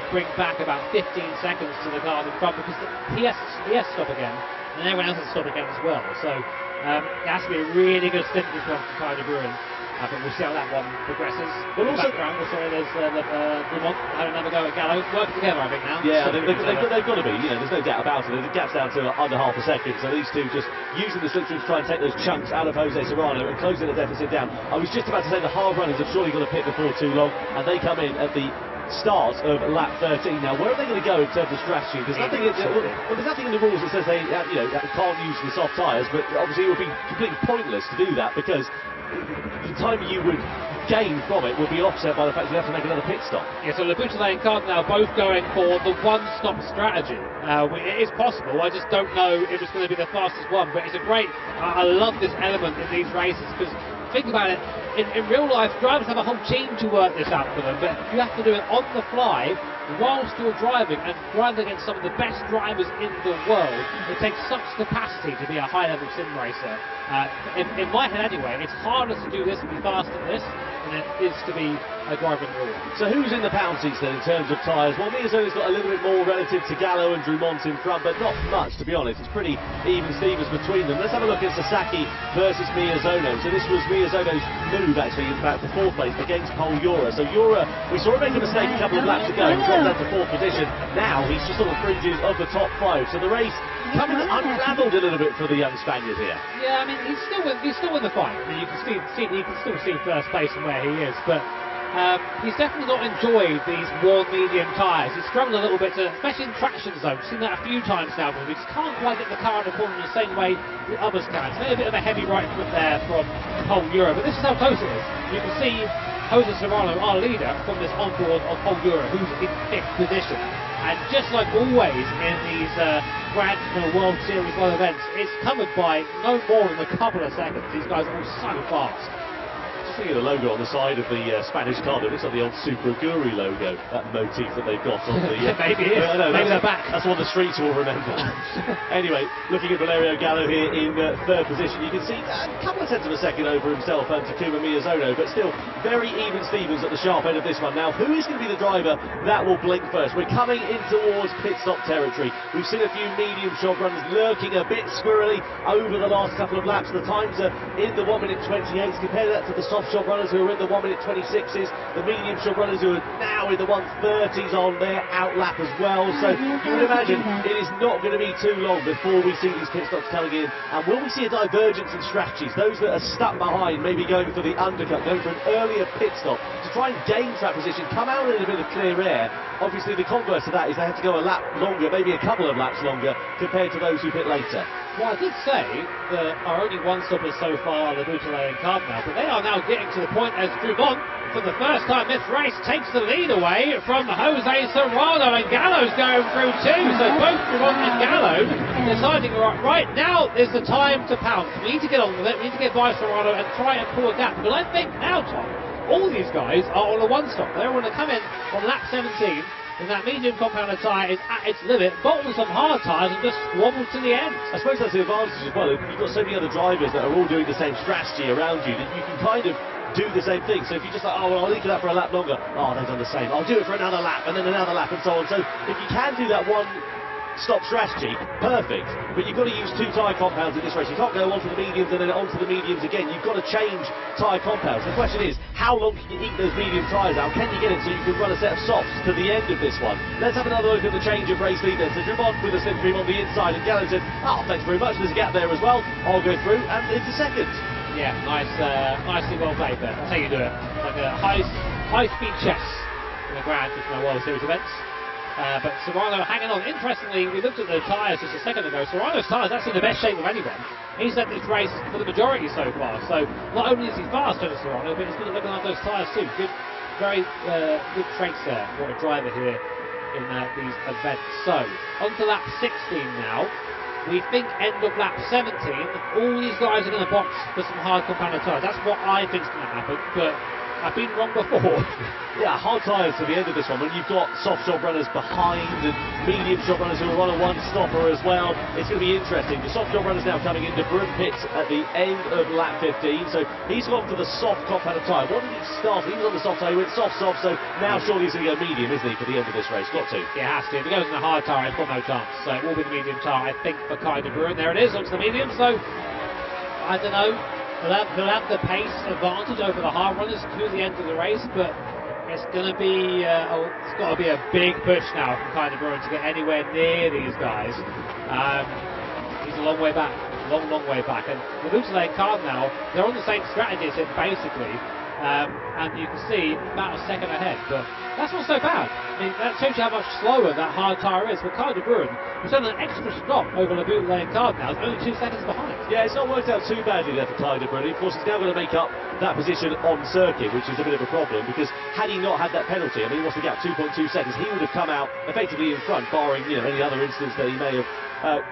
bring back about 15 seconds to the car in front, because he has to stop again, and everyone else has to stop again as well. So it has to be a really good stint this one for Kai de Brun. But we'll see how that one progresses. Well, also, there's Drumont having another go at Gallo. Working together, I think, now. Yeah, they've got to be. You know, there's no doubt about it. The gap's down to under half a second, so these two just using the slipstream to try and take those chunks out of Jose Serrano and closing the deficit down. I was just about to say the hard runners have surely got to pit before too long, and they come in at the start of lap 13. Now, where are they going to go in terms of strategy? There's nothing in the rules that says they can't use the soft tyres, but obviously it would be completely pointless to do that, because the time you would gain from it would be offset by the fact you have to make another pit stop. Yeah, so Bouteille and Cardinal both going for the one-stop strategy. It is possible, I just don't know if it's going to be the fastest one, but it's a great, I love this element in these races, because think about it, in real life, drivers have a whole team to work this out for them, but you have to do it on the fly whilst you're driving and driving against some of the best drivers in the world, it takes such capacity to be a high-level sim racer. In my head anyway, it's harder to do this and be fast at this than it is to be a driver in real life. So who's in the pound seats then in terms of tyres? Well, Miyazono's got a little bit more relative to Gallo and Drumont in front, but not much, to be honest. It's pretty even Stevens between them. Let's have a look at Sasaki versus Miyazono. So this was Miyazono's move, actually, in fact, for fourth place against Pol Jura. So Jura, we saw him make a mistake a couple of laps ago, dropped down to fourth position. Now he's just on the fringes of the top 5. So the race coming unravelled a little bit for the young Spaniard here. Yeah, I mean, he's still in the fight. I mean, you can still see first place and where he is, but he's definitely not enjoyed these warm medium tyres. He's struggled a little bit, especially in traction zones. We've seen that a few times now, but we just can't quite get the car in the corner in the same way the others can. It's maybe a bit of a heavy right foot there from Pol Jura, but this is how close it is. You can see Jose Serrano, our leader, from this onboard of Pol Jura, who's in 5th position. And just like always in these Grand World Series 1 events, it's covered by no more than a couple of seconds. These guys are all so fast. Seeing the logo on the side of the Spanish car, it looks like the old Super Aguri logo, that motif that they've got on the... maybe it is. Maybe they're back. That's what the streets will remember. Anyway, looking at Valerio Gallo here in 3rd position, you can see a couple of tenths of a second over himself and Takuma Miyazono, but still very even Stevens at the sharp end of this one. Now, who is going to be the driver that will blink first? We're coming in towards pit stop territory. We've seen a few medium shot runners lurking a bit squirrely over the last couple of laps. The times are in the 1 minute 28s. Compare that to the soft shot runners who are in the 1 minute 26s, the medium shot runners who are now in the 1:30s on their outlap as well. So you would imagine it is not going to be too long before we see these pit stops coming in. And will we see a divergence in strategies? Those that are stuck behind, maybe going for the undercut, going for an earlier pit stop to try and gain track position, come out in a bit of clear air. Obviously the converse of that is they have to go a lap longer, maybe a couple of laps longer, compared to those who pit later. Well, I did say that our only one-stoppers so far are the Bouteille and Cardinal, but they are now getting to the point as Drumont, for the first time this race, takes the lead away from Jose Serrano, and Gallo's going through too. So both Drumont and Gallo deciding right now is the time to pounce. We need to get on with it. We need to get by Serrano and try and pull a gap. But I think now, Tom, all these guys are on a one-stop. They're going to come in on lap 17. And that medium compounder tyre is at its limit, bolt on some hard tyres and just wobble to the end. I suppose that's the advantage as well. You've got so many other drivers that are all doing the same strategy around you that you can kind of do the same thing. So if you just like, oh, well, I'll leave that for a lap longer. Oh, they've done the same. I'll do it for another lap and then another lap and so on. So if you can do that one-stop strategy, perfect. But you've got to use 2 tyre compounds in this race. You can't go onto the mediums and then onto the mediums again. You've got to change tyre compounds. The question is, how long can you eat those medium tyres out? Can you get it so you can run a set of softs to the end of this one? Let's have another look at the change of race lead then. So Drumont with a slipstream on the inside, and Gallo said, oh, thanks very much. There's a gap there as well. I'll go through and into second. Yeah, nicely well played there. That's how you do it. Like a high-speed chess in the Grand Turismo World Series events. But Serrano hanging on. Interestingly, we looked at the tyres just a second ago. Serrano's tyres, that's in the best shape of anyone. He's led this race for the majority so far. So not only is he fast, Serrano, but he's good at looking at those tyres too. Good, very good traits there for a driver here in these events. So, on to lap 16 now. We think end of lap 17, all these guys are going to box for some hard compounder tyres. That's what I think is going to happen, but I've been wrong before. Yeah, hard tyres to the end of this one. When you've got soft shot runners behind and medium shot runners who are on a one-stopper as well, it's going to be interesting. The soft shot runners now coming into Broom Pits at the end of lap 15. So he's gone for the soft compounder tyre. What did he start? He was on the soft tyre. He went soft, so now surely he's going to go medium, isn't he, for the end of this race? Got to. Yeah, has to. If he goes in the hard tyre, he's got no chance. So it will be the medium tyre, I think, for Kai de Bruin. There it is, onto the medium. So, I don't know. He'll have the pace advantage over the hard runners to the end of the race, but it's going to be it's got to be a big push now from Kai de Bruin to get anywhere near these guys. He's a long way back, long way back, and the Bouteille and Cardinal, they're on the same strategy as him basically, and you can see about a second ahead, but that's not so bad. I mean, that shows you how much slower that hard tyre is. But Kai de Bruin has done an extra stop over the Bouteille and Cardinal, only 2 seconds behind. Yeah, it's not worked out too badly there for Kai de Bruin. Of course, he's now going to make up that position on circuit, which is a bit of a problem, because had he not had that penalty, I mean, what's the gap, 2.2 seconds, he would have come out effectively in front, barring, you know, any other instance that he may have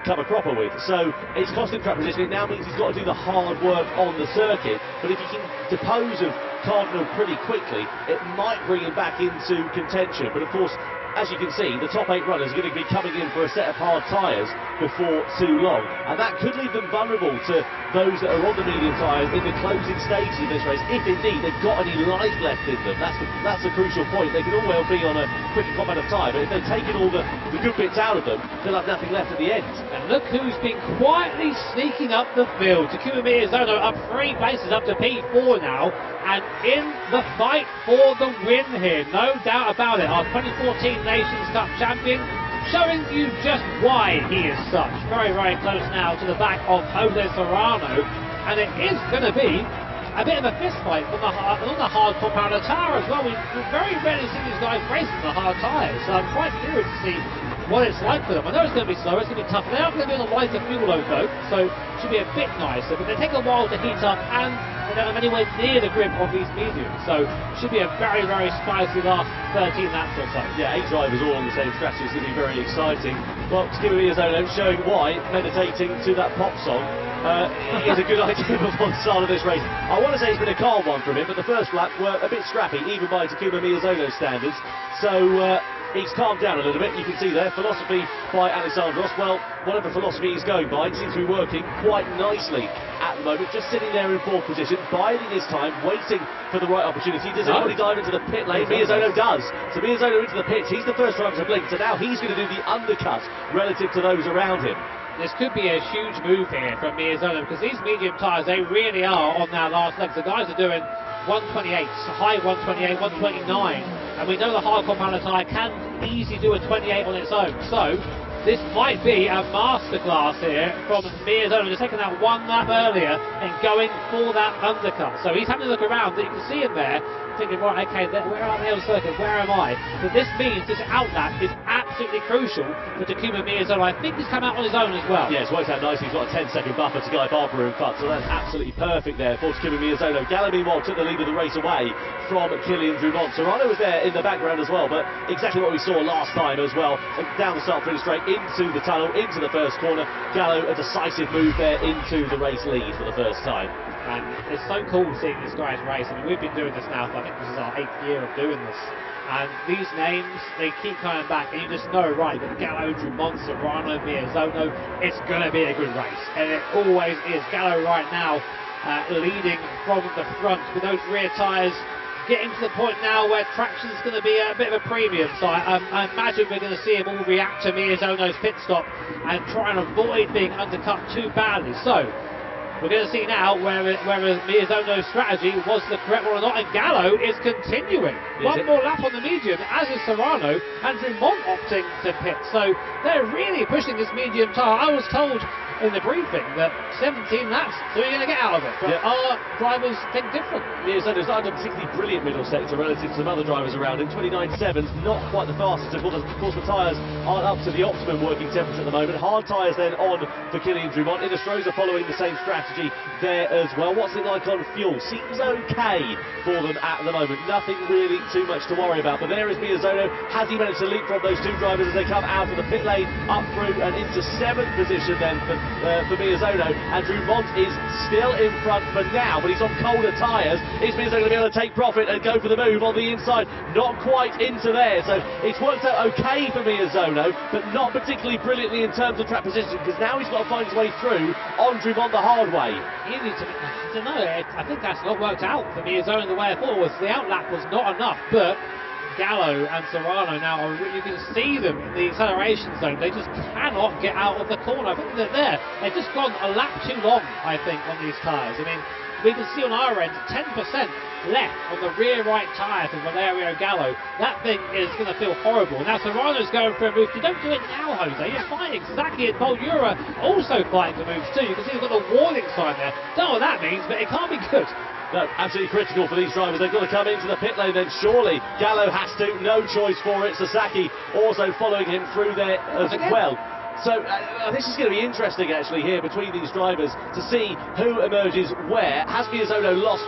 come a cropper with. So it's cost him track position. It now means he's got to do the hard work on the circuit, but if he can depose of Cardinal pretty quickly, it might bring him back into contention. But of course, as you can see, the top 8 runners are going to be coming in for a set of hard tyres before too long, and that could leave them vulnerable to those that are on the medium tyres in the closing stages of this race, if indeed they've got any life left in them. That's a crucial point. They could all well be on a quicker combat of tyre, but if they've taken all the good bits out of them, they'll have nothing left at the end. And look who's been quietly sneaking up the field. Takuma Miyazono up 3 places up to P4 now, and in the fight for the win here, no doubt about it. Our 2014 Nations Cup champion, showing you just why he is such. Very, very close now to the back of Jose Serrano, and it is going to be a bit of a fist fight on the hard compound tyre as well. We very rarely see these guys racing the hard tyres, so I'm quite curious to see what it's like for them. I know it's going to be slow, it's going to be tough. They are going to be on a lighter fuel load though, so it should be a bit nicer, but they take a while to heat up, and they don't have anywhere near the grip of these mediums, so it should be a very, very spicy last 13 laps or so. Yeah, 8 drivers all on the same strategy is going to be very exciting. Well, Takuma Miyazono showing why meditating to that pop song is a good idea before the start of this race. I want to say it's been a calm one from him, but the first lap were a bit scrappy, even by Takuma Miyazono standards, so he's calmed down a little bit. You can see there, philosophy by Alessandros. Well, whatever philosophy he's going by, it seems to be working quite nicely at the moment. Just sitting there in 4th position, biding his time, waiting for the right opportunity. Does anybody dive into the pit lane? Miyazono does. So Miyazono into the pits. He's the first driver to blink. So now he's going to do the undercut relative to those around him. This could be a huge move here from Miyazono, because these medium tyres, they really are on their last legs. The guys are doing 128, high 128, 129, and we know the hard compound tyre can easily do a 28 on its own. So this might be a masterclass here from Miyazono, just taking that 1 lap earlier and going for that undercut. So he's having a look around, and you can see him there thinking, right, okay, where are they on circuit? Where am I? But this means this outlap is absolutely crucial for Takuma Miyazono. I think he's come out on his own as well. Yeah, it's worked out nicely. He's got a 10-second buffer to Guy Barber and Futt, so that's absolutely perfect there for Takuma Miyazono. Gallo, meanwhile, took the lead of the race away from Kilian Drumont. Serrano was there in the background as well, but exactly what we saw last time as well. Down the start finish straight into the tunnel, into the first corner. Gallo, a decisive move there into the race lead for the first time. And it's so cool seeing these guys race. I mean, we've been doing this now for, I think this is our 8th year of doing this. And these names, they keep coming back, and you just know, right, that Gallo, Drumont, Serrano, Miyazono, it's going to be a good race. And it always is. Gallo right now leading from the front with those rear tyres, getting to the point now where traction is going to be a bit of a premium. So I imagine we're going to see him all react to Miyazono's pit stop and try and avoid being undercut too badly. So we're going to see now whether Miyazono's strategy was the correct one or not, and Gallo is continuing. One more lap on the medium, as is Serrano, and Drumont opting to pit. So they're really pushing this medium tyre. I was told in the briefing that 17 laps, so you're going to get out of it. But our drivers think different. Miyazono's not a particularly brilliant middle sector relative to some other drivers around him. 29.7's not quite the fastest. Of course, the tyres aren't up to the optimum working temperature at the moment. Hard tyres then on for Kilian Drumont. Innestrosa following the same strategy there as well. What's it like on fuel? Seems okay for them at the moment. Nothing really too much to worry about. But there is Miyazono. Has he managed to leapfrog those 2 drivers as they come out of the pit lane, up through and into 7th position then for Miyazono, and Drumont is still in front for now, but he's on colder tyres. Is Miyazono going to be able to take profit and go for the move on the inside? Not quite into there, so it's worked out okay for Miyazono, but not particularly brilliantly in terms of track position, because now he's got to find his way through on Drumont the hard way. I don't know, I think that's not worked out for Miyazono the way I thought it was. The outlap was not enough, but Gallo and Serrano now, you can see them in the acceleration zone. They just cannot get out of the corner. I think they're there. They've just gone a lap too long, I think, on these tyres. I mean, we can see on our end 10% left on the rear right tyre for Valerio Gallo. That thing is going to feel horrible. Now Serrano's going for a move. You don't do it now, Jose. You're fighting exactly at Boldura, also fighting the moves too. You can see he's got the warning sign there. Don't know what that means, but it can't be good. No, absolutely critical for these drivers. They've got to come into the pit lane then, surely. Gallo has to, no choice for it. Sasaki also following him through there as well. So this is going to be interesting actually here between these drivers to see who emerges where. Has Miyazono lost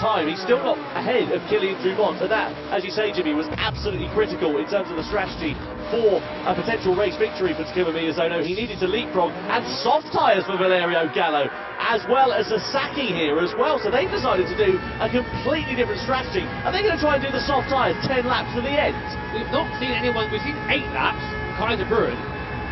time? He's still not ahead of Kylian Drumont, and that, as you say, Jimmy, was absolutely critical in terms of the strategy for a potential race victory for Takuma Miyazono. He needed to leapfrog, and soft tyres for Valerio Gallo, as well as Sasaki here as well. So they've decided to do a completely different strategy. Are they going to try and do the soft tyres 10 laps to the end? We've not seen anyone, we've seen 8 laps, Kaiser Bruin.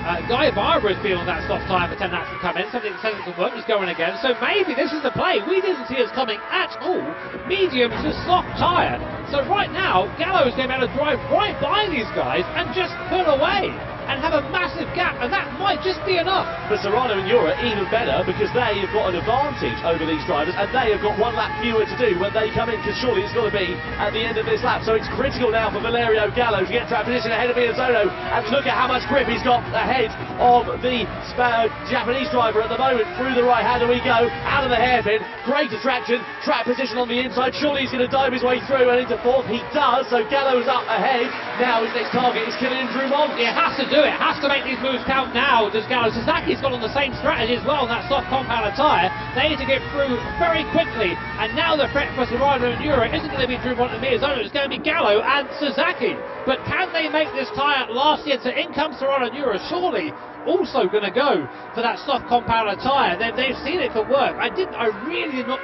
Guy Barber has been on that soft tyre for 10 laps to come in, something that says it can work, is going again, so maybe this is the play. We didn't see us coming at all. Medium to soft tyre. So right now, Gallo is going to be able to drive right by these guys and just pull away and have a massive gap, and that might just be enough. For Serrano and Ura, even better, because they have got an advantage over these drivers, and they have got 1 lap fewer to do when they come in, because surely it's got to be at the end of this lap. So it's critical now for Valerio Gallo to get track position ahead of Miyazono, and look at how much grip he's got ahead of the Japanese driver at the moment. Through the right, how do we go? Out of the hairpin, great attraction, track position on the inside. Surely he's going to dive his way through and into 4th. He does, so Gallo's up ahead. Now his next target is Kylian Drumont. It has to do it, has to make these moves count now. Does Gallo? Sasaki's got on the same strategy as well on that soft compounder tyre. They need to get through very quickly, and now the threat for Serrano and Ura isn't going to be Drumont and Miyazono, it's going to be Gallo and Sasaki. But can they make this tyre last year? So in comes Serrano and Ura, surely also going to go for that soft compounder tyre. They've seen it can work. I really did not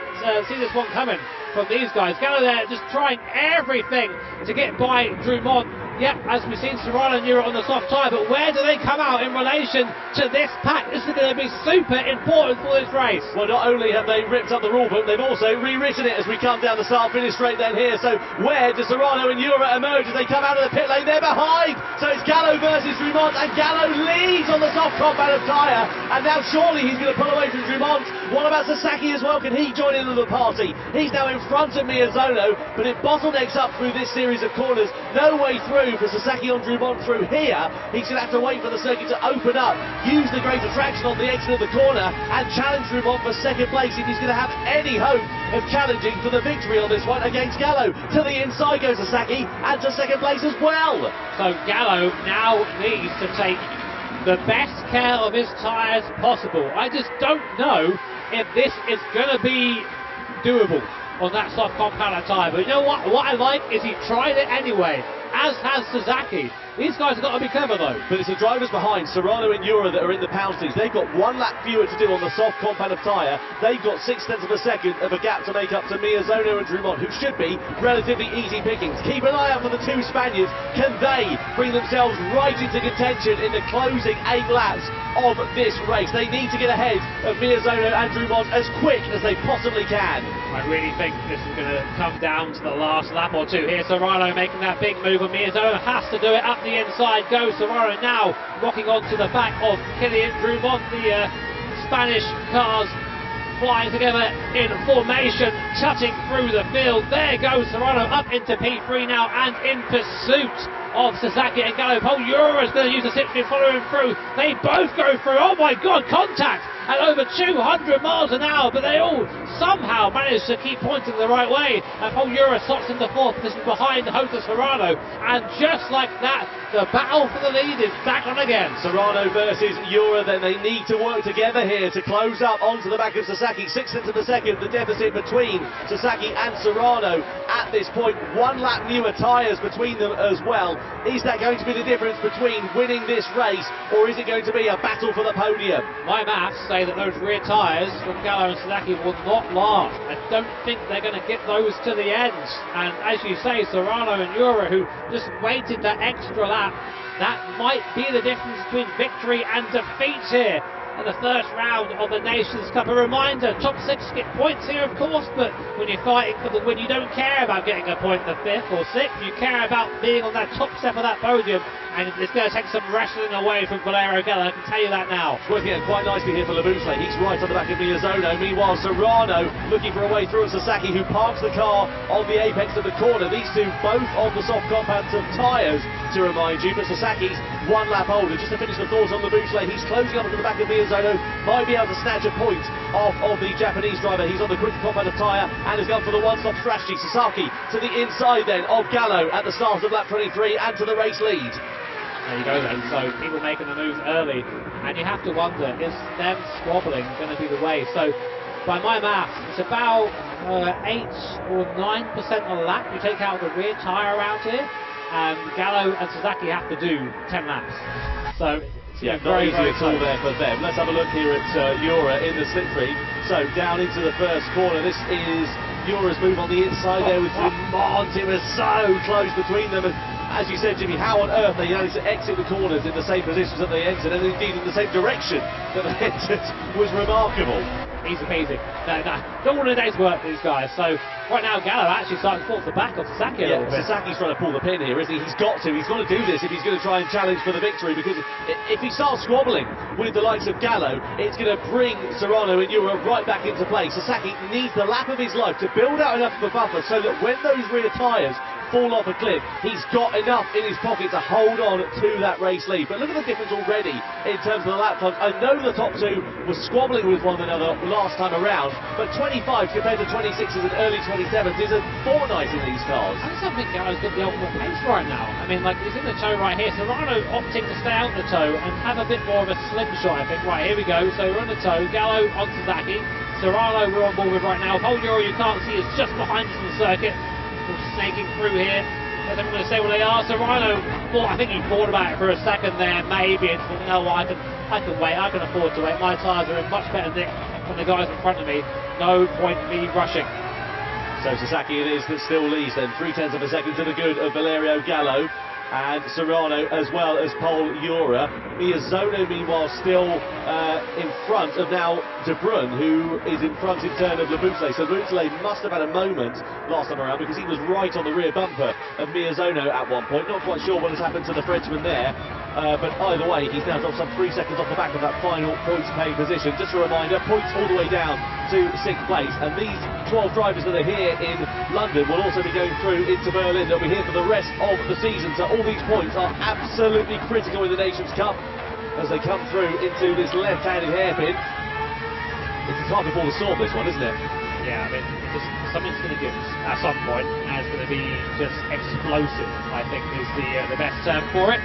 see this one coming from these guys. Gallo there just trying everything to get by Drumont. Yep, as we've seen Serrano and Ura on the soft tyre, but where do they come out in relation to this pack? This is going to be super important for this race. Well, not only have they ripped up the rule book, they've also rewritten it as we come down the start-finish straight then here. So where does Serrano and Ura emerge as they come out of the pit lane? They're behind! So it's Gallo versus Drumont, and Gallo leads on the soft compounder tyre, and now surely he's going to pull away from Drumont. What about Sasaki as well? Can he join into the party? He's now in front of Miyazono, but it bottlenecks up through this series of corners. No way through for Sasaki on Drumont through here. He's going to have to wait for the circuit to open up, use the great attraction on the exit of the corner, and challenge Drumont for 2nd place if he's going to have any hope of challenging for the victory on this one against Gallo. To the inside goes Sasaki, and to 2nd place as well. So Gallo now needs to take the best care of his tyres possible. I just don't know if this is going to be doable on that soft compounder tyre. But you know what? What I like is he tried it anyway, as has Sasaki. These guys have got to be clever though. But it's the drivers behind, Serrano and Ura, that are in the penalties. They've got 1 lap fewer to do on the soft compounder tyre. They've got 0.6 of a second of a gap to make up to Miyazono and Drumont, who should be relatively easy pickings. Keep an eye out for the 2 Spaniards. Can they bring themselves right into contention in the closing 8 laps of this race? They need to get ahead of Miyazono and Drumont as quick as they possibly can. I really think this is going to come down to the last lap or 2 here. Serrano making that big move, and Miyazono has to do it. Up the inside goes Serrano, now rocking onto the back of Kylian Drumont. The Spanish cars flying together in formation, cutting through the field. There goes Serrano up into P3 now, and in pursuit of Sasaki and Gallo. Paul Ura is going to use the slipstream, follow him through. They both go through. Oh my God, contact at over 200 miles an hour, but they all somehow manage to keep pointing the right way. And Paul Ura slots into 4th position behind Jose Serrano. And just like that, the battle for the lead is back on again. Serrano versus Ura, then they need to work together here to close up onto the back of Sasaki. 0.6 of a second, the deficit between Sasaki and Serrano at this point. 1 lap newer tyres between them as well. Is that going to be the difference between winning this race, or is it going to be a battle for the podium? My maths say that those rear tyres from Gallo and Sasaki will not last. I don't think they're going to get those to the end. And as you say, Serrano and Ura, who just waited that extra lap, that might be the difference between victory and defeat here in the first round of the Nations Cup. A reminder, top 6 get points here, of course, but when you're fighting for the win, you don't care about getting a point in the 5th or 6th. You care about being on that top step of that podium, and it's going to take some wrestling away from Valerio Gallo, I can tell you that now. Working out quite nicely here for Labusle. He's right on the back of Miyazono. Meanwhile, Serrano looking for a way through, and Sasaki, who parks the car on the apex of the corner. These two both on the soft compounds of tyres, to remind you, but Sasaki's 1 lap older. Just to finish the thoughts on Labusle, he's closing up to the back of Miyazono, might be able to snatch a point off of the Japanese driver. He's on the quick compound of tyre and has gone for the one-stop strategy. Sasaki to the inside then of Gallo at the start of lap 23 and to the race lead. There you go then. So people making the move early, and you have to wonder, is them squabbling going to be the way? So by my maths, it's about 8 or 9% of the lap. You take out the rear tyre around here, and Gallo and Sasaki have to do 10 laps. So yeah, not easy at all there for them. Let's have a look here at Jura in the slipstream. So down into the first corner. This is Jura's move on the inside there with Vermont. It was so close between them. And as you said, Jimmy, how on earth they managed to exit the corners in the same positions that they entered, and indeed in the same direction that they entered, was remarkable. Easy peasy. No, don't want a day's work, these guys. So right now, Gallo actually starting to fall off the back of Sasaki a little bit. Sasaki's trying to pull the pin here, isn't he? He's got to do this if he's going to try and challenge for the victory, because if he starts squabbling with the likes of Gallo, it's going to bring Serrano and Jura right back into play. Sasaki needs the lap of his life to build out enough of a buffer so that when those rear tyres fall off a cliff, he's got enough in his pocket to hold on to that race lead. But look at the difference already in terms of the lap times. I know the top two were squabbling with one another last time around, but 25 compared to 26s and early 27s is a fortnight in these cars. I just don't think Gallo's got the ultimate pace right now. I mean, like, he's in the tow right here. Serrano opting to stay out the tow and have a bit more of a slingshot, I think. Right, here we go. So we're on the tow. Gallo on Sasaki. Serrano we're on board with right now. Paul Jura, you can't see, is just behind us in the circuit. Snaking through here. I'm going to say what they are. Serrano, I think he thought about it for a second there, maybe, and thought, no, I can wait, I can afford to wait. My tyres are in much better nick than the guys in front of me. No point me rushing. So Sasaki it is that still leads then, 0.3 of a second to the good of Valerio Gallo and Serrano, as well as Paul Jura. Miyazono, meanwhile, still in front of now De Bruyne, who is in front in turn of Laboutle. So Laboutle must have had a moment last time around, because he was right on the rear bumper of Miyazono at one point. Not quite sure what has happened to the Frenchman there, but either way, he's now dropped some 3 seconds off the back of that final points pay position. Just a reminder, points all the way down to 6th place, and these 12 drivers that are here in London will also be going through into Berlin. They'll be here for the rest of the season, so all these points are absolutely critical in the Nations Cup as they come through into this left-handed hairpin. It's hard to fall the sword, this one, isn't it? Yeah, I mean, something's going to give at some point, and it's going to be just explosive, I think is the best term for it.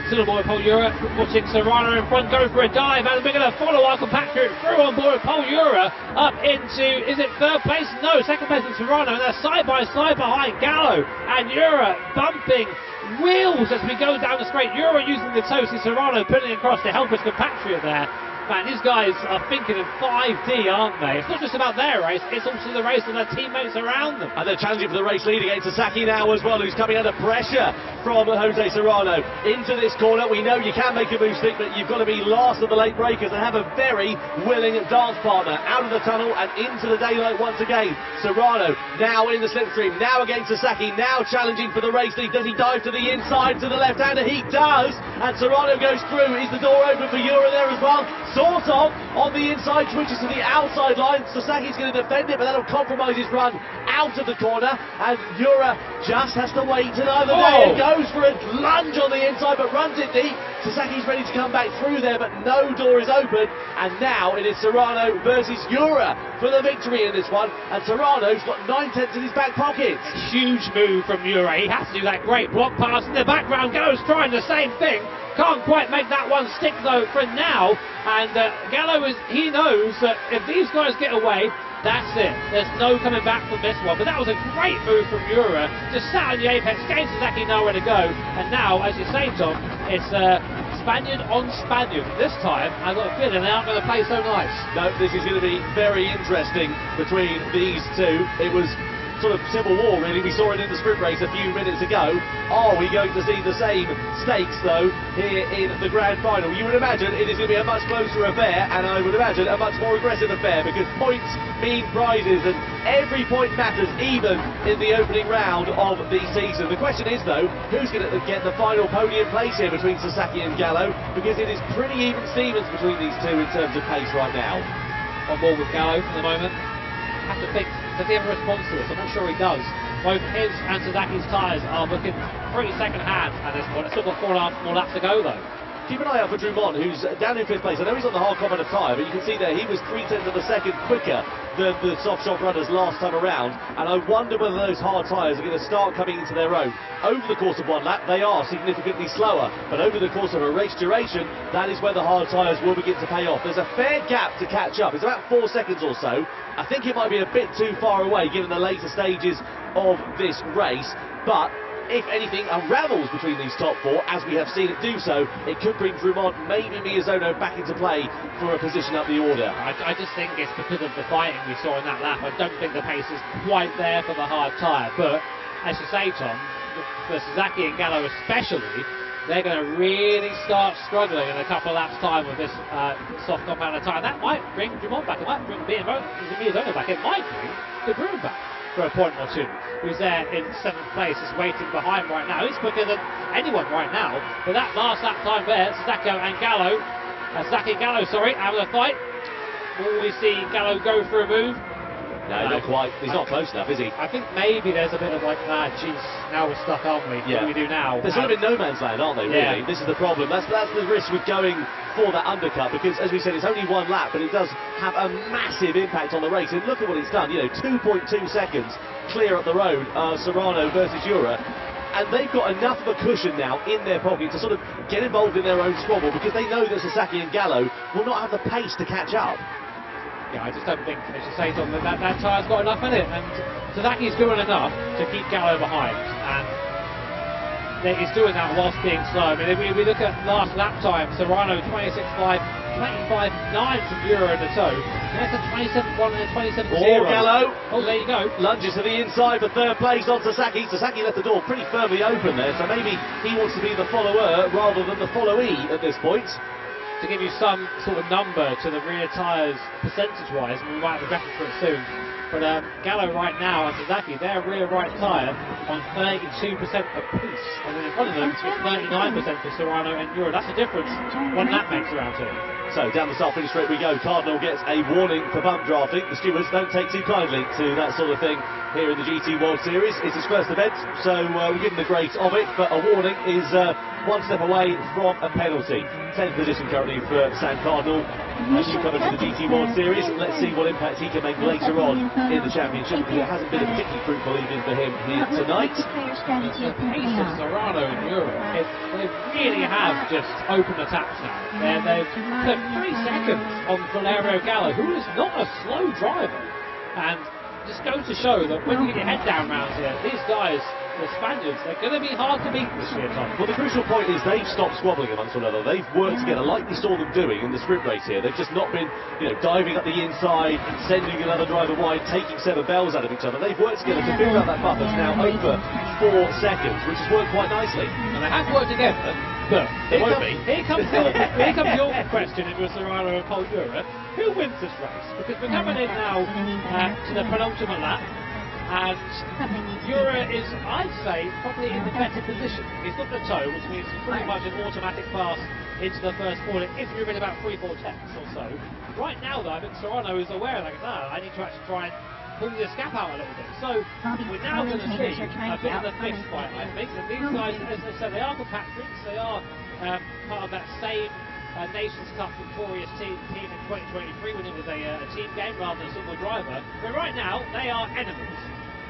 Still on board Paul Jura, watching Serrano in front, go for a dive, and we're going to follow our compatriot through on board Paul Jura up into, is it 3rd place? No, 2nd place in Serrano, and they're side by side behind Gallo and Jura bumping wheels as we go down the straight. Jura using the toe, see Serrano pulling across to help his compatriot there. Man, these guys are thinking in 5D, aren't they? It's not just about their race, it's also the race of their teammates around them. And they're challenging for the race lead against Sasaki now as well, who's coming under pressure from Jose Serrano. Into this corner, we know you can make a move stick, but you've got to be last of the late breakers and have a very willing dance partner. Out of the tunnel and into the daylight once again. Serrano now in the slipstream, now against Sasaki, now challenging for the race lead. Does he dive to the inside, to the left-hander? He does, and Serrano goes through. Is the door open for Jura there as well? Sort of, on the inside, switches to the outside line. Sasaki's going to defend it, but that'll compromise his run out of the corner, and Jura just has to wait another day and goes for a lunge on the inside, but runs it deep. Sasaki's ready to come back through there, but no door is open, and now it is Serrano versus Jura for the victory in this one, and Serrano's got 9/10 in his back pocket. Huge move from Jura. He has to do that great block pass in the background. Gallo's trying the same thing. Can't quite make that one stick though for now, and Gallo he knows that if these guys get away, that's it. There's no coming back from this one. But that was a great move from Jura. Just sat on the apex, gave Sasaki nowhere to go, and now, as you say, Tom, it's Spaniard on Spaniard. This time, I've got a feeling they aren't going to play so nice. No, this is going to be very interesting between these two. It was sort of civil war, really. We saw it in the sprint race a few minutes ago. Are we going to see the same stakes, though, here in the grand final? You would imagine it is going to be a much closer affair, and I would imagine a much more aggressive affair, because points mean prizes, and every point matters, even in the opening round of the season. The question is, though, who's going to get the final podium place here between Sasaki and Gallo, because it is pretty even Stevens between these two in terms of pace right now. On board with Gallo for the moment. I have to think, does he have a response to this? I'm not sure he does. Both his and Sasaki's tyres are looking pretty second hand at this point. It's still got 4.5 more laps to go though. Keep an eye out for Drummond, who's down in 5th place. I know he's on the hard compound tyre, but you can see there he was 0.3 of a second quicker than the soft shop runners last time around, and I wonder whether those hard tyres are going to start coming into their own. Over the course of one lap, they are significantly slower, but over the course of a race duration, that is where the hard tyres will begin to pay off. There's a fair gap to catch up. It's about 4 seconds or so. I think it might be a bit too far away given the later stages of this race, but if anything unravels between these top four, as we have seen it do so, it could bring Drummond, maybe Miyazono, back into play for a position up the order. I just think it's because of the fighting we saw in that lap. I don't think the pace is quite there for the hard tyre, but as you say, Tom, for Sasaki and Gallo especially, they're going to really start struggling in a couple of laps' time with this soft compound tyre. That might bring Drummond back, it might bring Miyazono back, it might bring De Bruin back for a point or two, who's there in 7th place, is waiting behind right now. He's quicker than anyone right now, but that last lap time there, Sasaki and Gallo, having a fight. Will we see Gallo go for a move? No, not quite. He's not close enough, is he? I think maybe there's a bit of like, geez, now we're stuck, aren't we? Yeah. What do we do now? They're sort of in no man's land, aren't they, really? Yeah. This is the problem. That's the risk with going for that undercut, because, as we said, it's only one lap, but it does have a massive impact on the race. And look at what it's done, 2.2 seconds clear up the road, Serrano versus Ura. And they've got enough of a cushion now in their pocket to sort of get involved in their own squabble, because they know that Sasaki and Gallo will not have the pace to catch up. Yeah, I just don't think, as you say, Tom, that tyre's got enough in it, and Sasaki's doing enough to keep Gallo behind, and he's doing that whilst being slow. I mean, if we look at last lap time, Serrano 26.5, 25.9 from Euro in the toe. There's a 27.1 and a 27.0. Gallo. Oh, there you go. Lunges to the inside for third place on Sasaki. Sasaki left the door pretty firmly open there, so maybe he wants to be the follower rather than the followee at this point. To give you some sort of number to the rear tyres percentage-wise, and we might have a reference for it soon, but Gallo right now and Sasaki, their rear right tyre on 32% apiece, and then in front of them it's 39% for Serrano and Euro. That's the difference one lap makes around here. So down the start finish straight we go. Cardinal gets a warning for bump drafting. The stewards don't take too kindly to that sort of thing here in the GT World Series. It's his first event, so we'll give him the grace of it, but a warning is one step away from a penalty. 10th position currently for Sam Cardinal. As you come into the GT World Series, let's see what impact he can make later on in the championship, because it hasn't been a particularly fruitful evening for him here tonight. The pace of Serrano and Euro, they really have just opened the taps now. They've put 3 seconds on Valerio Gallo, who is not a slow driver, and just goes to show that when you get your head down round here, these guys, the Spaniards, they're going to be hard to beat this year, Tom. Well, the crucial point is they've stopped squabbling amongst one another. They've worked together like we saw them doing in the sprint race here. They've just not been, diving up the inside, sending another driver wide, taking 7 bells out of each other. They've worked together to build up that buffer. It's now over 4 seconds, which has worked quite nicely. And they have worked together, but here comes your question, it was Serrano and Paul Euro. Who wins this race? Because we're coming in now to the penultimate lap, and Euro is, I'd say, probably in the better position. He's got the toe, which means it's pretty much an automatic pass into the first corner if you're in about 3-4 tenths or so. Right now, though, I think Serrano is aware, like, no, I need to actually try and pull this gap out a little bit. So we're now going to see a bit of a fist fight, I think. And these guys, as I said, they are compatriots. They are part of that same Nations Cup victorious team in 2023 when it was a team game rather than a single driver. But right now, they are enemies.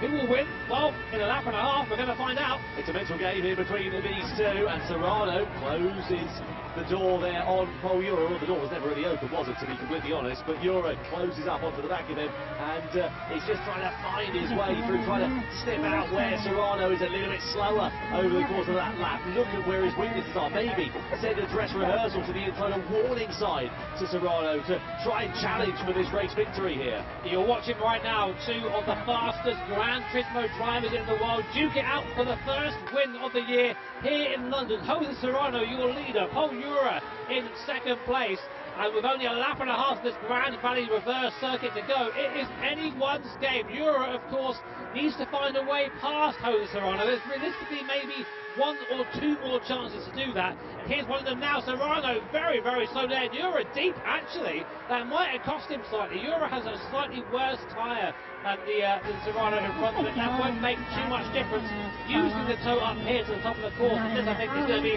Who will win? Well, in a lap and a half, we're going to find out. It's a mental game here between these two, and Serrano closes the door there on Paul Euro. Well, the door was never really open, was it, to be completely honest? But Euro closes up onto the back of him, and he's just trying to find his way through, trying to step out where Serrano is a little bit slower over the course of that lap. Look at where his weaknesses are. Maybe send a dress rehearsal to the inside, a warning side to Serrano to try and challenge for this race victory here. You're watching right now 2 of the fastest Gran Turismo drivers in the world duke it out for the first win of the year here in London. Jose Serrano, your leader, Paul Euro in 2nd place, and with only a lap and a half of this Grand Valley reverse circuit to go, it is anyone's game. Euro, of course, needs to find a way past Jose Serrano. There's realistically maybe one or two more chances to do that. And here's one of them now. Serrano very, very slow there. Euro deep, actually. That might have cost him slightly. Euro has a slightly worse tyre than Serrano in front of it. That won't make too much difference. Using the toe up here to the top of the course. This, I think, is going to be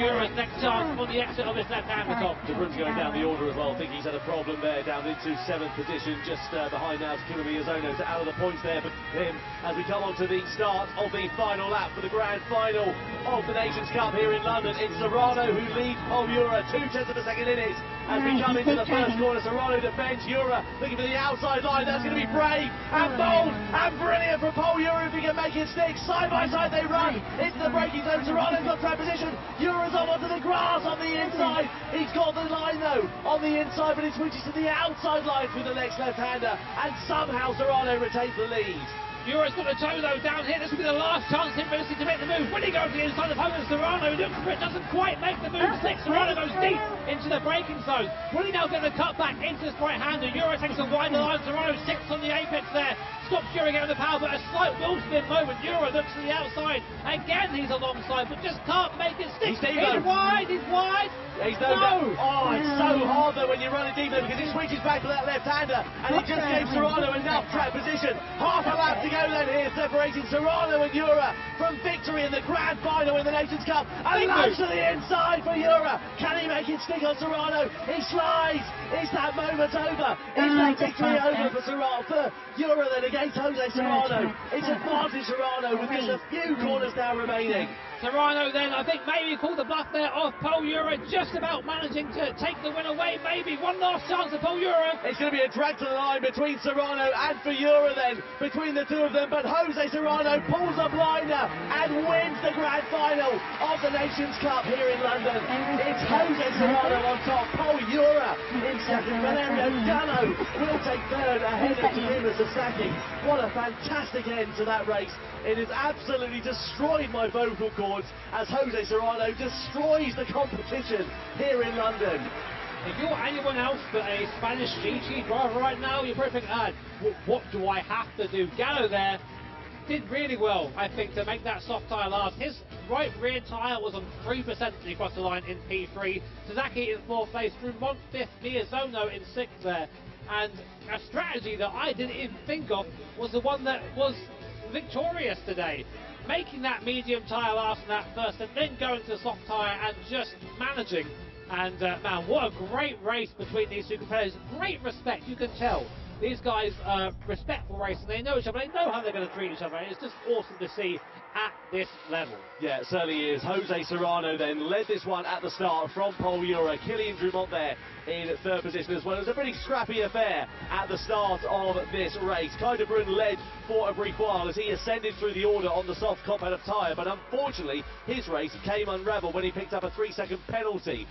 Euro's next chance on the exit of this left-hander top. DeBrun's going down the order as well. I think he's had a problem there, down into 7th position, just behind now to Kimi Miyazono, to out of the points there for him as we come on to the start of the final lap for the grand final of the Nations Cup here in London. It's Serrano who leads Pol Jura 2/10 of a second in it as we come into the first corner. Serrano defends Jura, looking for the outside line. That's going to be brave and bold and brilliant from Pol Jura if he can make it stick. Side by side they run into the braking zone. Serrano's got trap position. Jura's on onto the grass on the inside. He's got the line though on the inside, but it switches to the outside line through the next left-hander, and somehow Serrano retains the lead. Euro's got the toe though down here. This will be the last chance in Vinci to make the move. When he goes to the inside of opponent, Serrano looks for it, doesn't quite make the move. Serrano goes deep into the braking zone. Will he now get the cut back into this right-hander? Euro takes a wider line. Serrano sits on the apex there. Stops Euro getting the power, but a slight wheel spin moment. Euro looks to the outside. Again, he's alongside, but just can't make it stick. He's wide, he's wide. He's no. Oh, it's so hard though when you're running deep though, because he switches back to that left-hander, and he just gave Serrano enough track position. Half a lap to go then here, separating Serrano and Jura from victory in the grand final in the Nations Cup. And launch to the inside for Jura. Can he make it stick on Serrano? He slides. Is that moment over? Is that victory over for Serrano? For Jura then against Jose Serrano. It's advantage Serrano with just a few corners now remaining. Serrano then, I think, maybe called the bluff there of Pol Jura, just about managing to take the win away, maybe. One last chance for Pol Jura. It's going to be a drag to the line between Serrano and for Jura then, between the two of them, but Jose Serrano pulls a blinder and wins the grand final of the Nations Cup here in London. It's Jose Serrano on top, Pol Jura in second, Valerio Gallo will take third ahead of Takuma Sasaki. What a fantastic end to that race. It has absolutely destroyed my vocal cords as Jose Serrano destroys the competition here in London. If you're anyone else but a Spanish GT driver right now, you're probably thinking, what do I have to do? Gallo there did really well, I think, to make that soft tyre last. His right rear tyre was on 3% as he crossed the line in P3. Sasaki in 4th place, Drummond 5th, Miyazono in 6th there. And a strategy that I didn't even think of was the one that was victorious today. Making that medium tyre last in that first, and then going to the soft tyre and just managing. And man, what a great race between these two competitors. Great respect, you can tell. These guys are respectful racing. They know each other. They know how they're going to treat each other. And it's just awesome to see at this level. Yeah, it certainly is. Jose Serrano then led this one at the start from Pol Jura. Kylian Drummond there in 3rd position as well. It was a pretty scrappy affair at the start of this race. Kai de Bruyne led for a brief while as he ascended through the order on the soft compound tyre, but unfortunately his race came unravelled when he picked up a 3-second penalty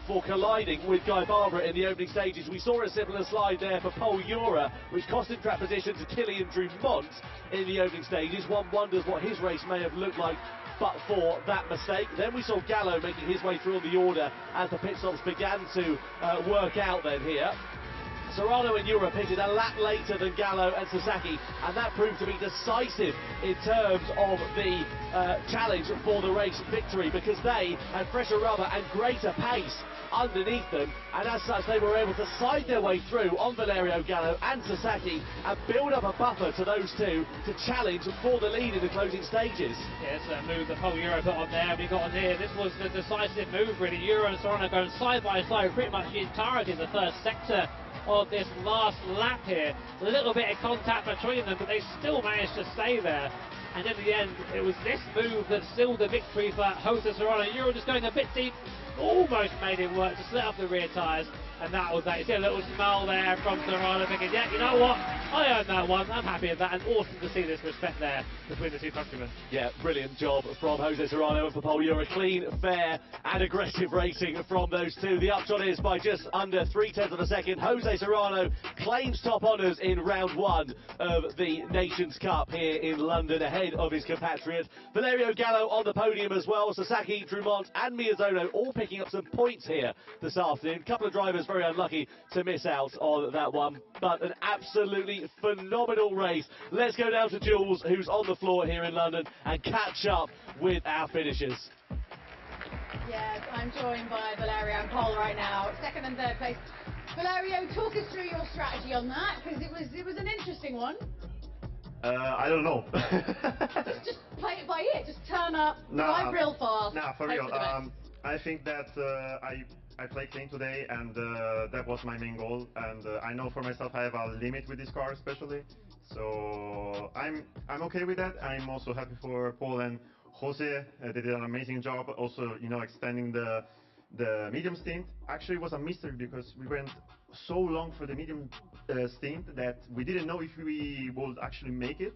for colliding with Guy Barber in the opening stages. We saw a similar slide there for Pol Jura, which cost him track position to Kylian Drummond in the opening stages. One wonders what his race may have looked like but for that mistake. Then we saw Gallo making his way through the order as the pit stops began to work out then here. Serrano and Jura pitted a lap later than Gallo and Sasaki, and that proved to be decisive in terms of the challenge for the race victory, because they had fresher rubber and greater pace underneath them, and as such they were able to side their way through on Valerio Gallo and Sasaki and build up a buffer to those two to challenge for the lead in the closing stages. Yes, that move that Pol Jura got on there, we got on here. This was the decisive move really. Jura and Serrano going side by side pretty much the entirety of the first sector of this last lap here. A little bit of contact between them, but they still managed to stay there. And in the end, it was this move that sealed the victory for Jose Serrano. Jura just going a bit deep, almost made it work to split up the rear tyres, and that was that. You see a little smile there from Serrano thinking, yeah, you know what, I earned that one, I'm happy with that, and awesome to see this respect there between the two countrymen. Yeah, brilliant job from Jose Serrano and for Pol Jura. Clean, fair and aggressive racing from those two. The upshot is by just under 3/10 of a second, Jose Serrano claims top honours in round 1 of the Nations Cup here in London ahead of his compatriot. Valerio Gallo on the podium as well. Sasaki, Drummond and Miyazono all picking up some points here this afternoon. A couple of drivers very unlucky to miss out on that one. But an absolutely phenomenal race. Let's go down to Jules, who's on the floor here in London, and catch up with our finishers. Yes, I'm joined by Valerio and Paul right now, second and third place. Valerio, talk us through your strategy on that, because it was an interesting one. I don't know. just play it by ear. Just turn up, drive real fast. Nah, for real. I think that I played clean today, and that was my main goal. And I know for myself I have a limit with this car, especially. So I'm okay with that. I'm also happy for Paul and Jose. They did an amazing job. Also, you know, extending the medium stint. Actually, it was a mystery because we went so long for the medium stint that we didn't know if we would actually make it.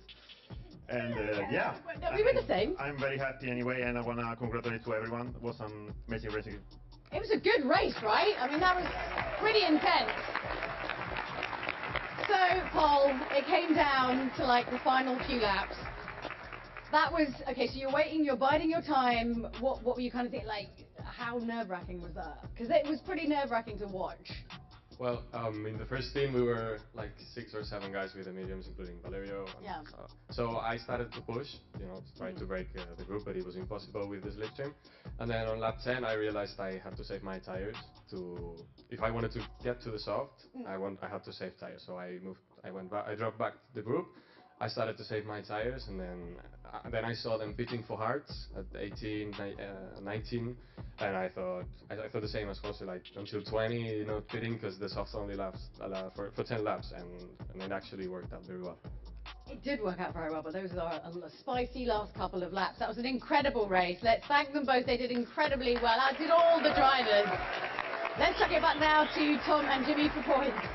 And yeah, we were the same. I'm very happy anyway, and I want to congratulate to everyone. It was an amazing racing. It was a good race, right? I mean, that was pretty intense. So, Paul, it came down to like the final few laps. That was, okay, so you're waiting, you're biding your time. What were you kind of thinking, like, how nerve-wracking was that? Because it was pretty nerve-wracking to watch. Well, in the first team we were like 6 or 7 guys with the mediums, including Valerio. And, so I started to push, you know, trying to break the group, but it was impossible with the slipstream. And then on lap 10, I realized I had to save my tires if I wanted to get to the soft. I had to save tires. So I dropped back to the group. I started to save my tires, and then I saw them pitting for hards at 18, 19, and I thought the same as Jose, like until 20, not pitting because the softs only lasts for 10 laps, and it actually worked out very well. It did work out very well, but those are a spicy last couple of laps. That was an incredible race. Let's thank them both. They did incredibly well, as did all the drivers. Let's chuck it back now to Tom and Jimmy for points.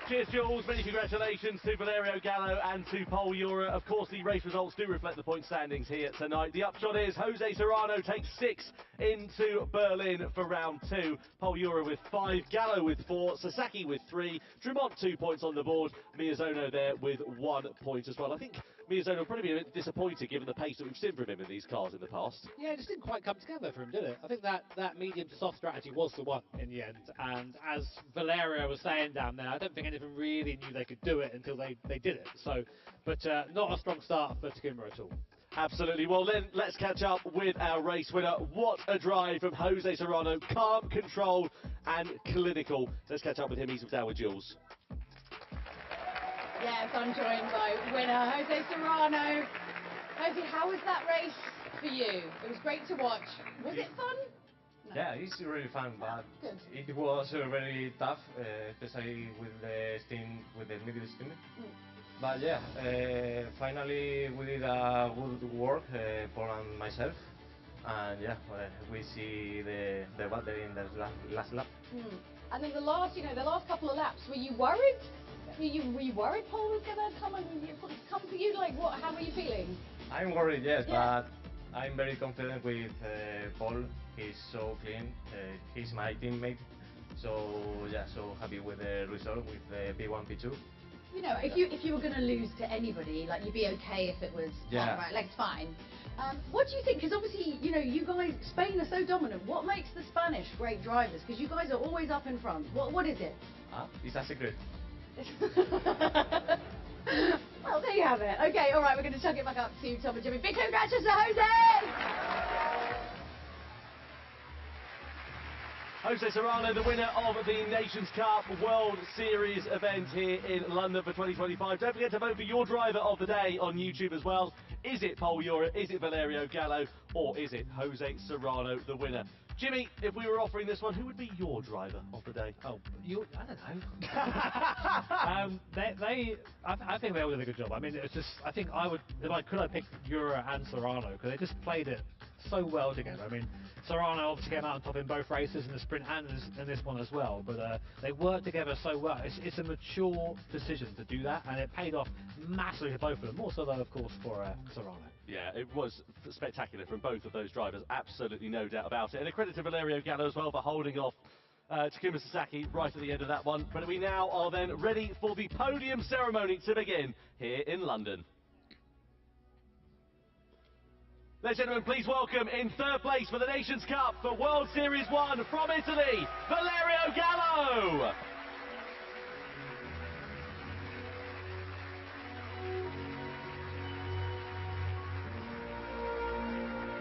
Cheers, Jules. Many congratulations to Valerio Gallo and to Pol Ura. Of course, the race results do reflect the point standings here tonight. The upshot is Jose Serrano takes 6 into Berlin for round 2. Pol Ura with 5, Gallo with 4, Sasaki with 3, Drummond 2 points on the board, Miyazono there with 1 point as well. I think Miyazono will probably be a bit disappointed given the pace that we've seen from him in these cars in the past. Yeah, it just didn't quite come together for him, did it? I think that medium to soft strategy was the one in the end. And as Valerio was saying down there, I don't think anyone really knew they could do it until they did it. So, but not a strong start for Takuma at all. Absolutely. Well, then let's catch up with our race winner. What a drive from Jose Serrano. Calm, controlled, and clinical. Let's catch up with him. He's down with Jules. Yes, I'm joined by winner Jose Serrano. Jose, how was that race for you? It was great to watch. Was it fun? No. Yeah, it's really fun, but it was very tough, especially with the middle stint. But yeah, finally we did a good work, Paul and myself, and yeah, we see the battery in the last lap. And then the last couple of laps, were you worried? Were you worried Paul was going to come for you? Like, what? How were you feeling? I'm worried, yes, but I'm very confident with Paul. He's so clean. He's my teammate. So yeah, so happy with the result with the P1, P2. You know, if you were going to lose to anybody, like you'd be okay if it was right, like it's fine. What do you think? Because obviously, you know, you guys, Spain are so dominant. What makes the Spanish great drivers? Because you guys are always up in front. What is it? It's a secret. Well, there you have it. Okay, all right, we're going to chuck it back up to Tom and Jimmy. Big congratulations to Jose! Jose Serrano, the winner of the Nations Cup World Series event here in London for 2025. Don't forget to vote for your driver of the day on YouTube as well. Is it Pol Ura, is it Valerio Gallo, or is it Jose Serrano, the winner? Jimmy, if we were offering this one, who would be your driver of the day? Oh, I don't know. I think they all did a good job. I mean, it's just, I think could I pick Ura and Serrano, because they just played it so well together. I mean, Serrano obviously came out on top in both races, in the sprint and in this one as well, but they worked together so well. It's a mature decision to do that, and it paid off massively for both of them, more so though, of course, for Serrano. Yeah, it was spectacular from both of those drivers, absolutely no doubt about it. And a credit to Valerio Gallo as well for holding off Takuma Sasaki right at the end of that one. But we now are then ready for the podium ceremony to begin here in London. Ladies and gentlemen, please welcome in third place for the Nations Cup for World Series 1 from Italy, Valerio Gallo.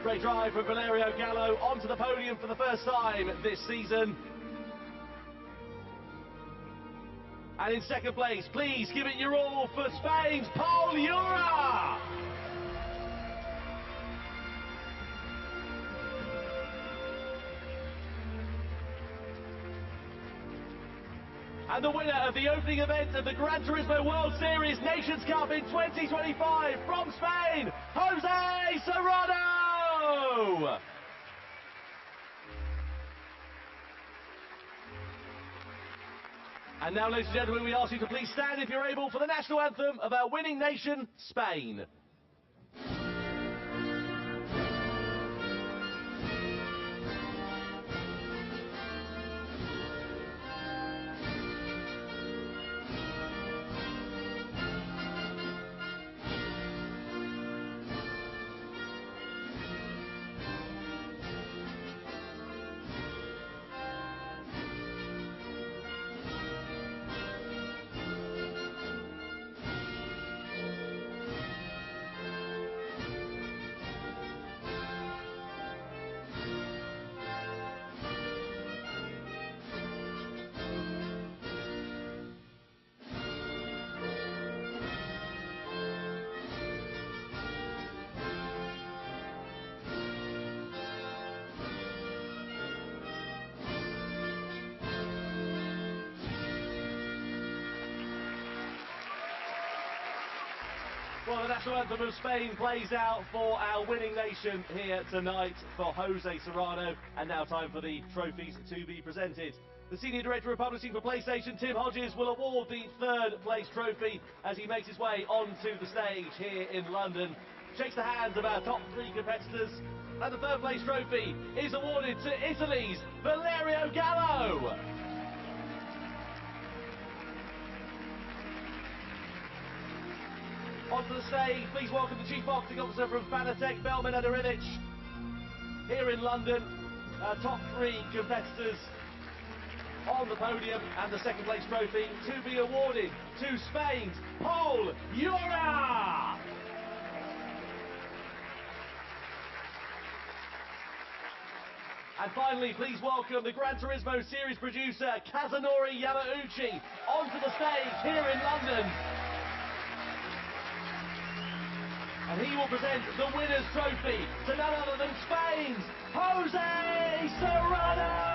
Great drive from Valerio Gallo onto the podium for the first time this season. And in second place, please give it your all for Spain's Paul Jura. And the winner of the opening event of the Gran Turismo World Series Nations Cup in 2025 from Spain, Jose Serrano! And now, ladies and gentlemen, we ask you to please stand if you're able for the national anthem of our winning nation, Spain. Well, the national anthem of Spain plays out for our winning nation here tonight for Jose Serrano. And now time for the trophies to be presented. The Senior Director of Publishing for PlayStation, Tim Hodges, will award the third place trophy as he makes his way onto the stage here in London. Shakes the hands of our top 3 competitors. And the third place trophy is awarded to Italy's Valerio Gallo. Onto the stage, please welcome the Chief Marketing Officer from Fanatec, Belman Adarivic, here in London. Our top 3 competitors on the podium, and the second place trophy to be awarded to Spain's Paul Jura. And finally, please welcome the Gran Turismo series producer, Kazunori Yamauchi, onto the stage here in London. And he will present the winner's trophy to none other than Spain's Jose Serrano!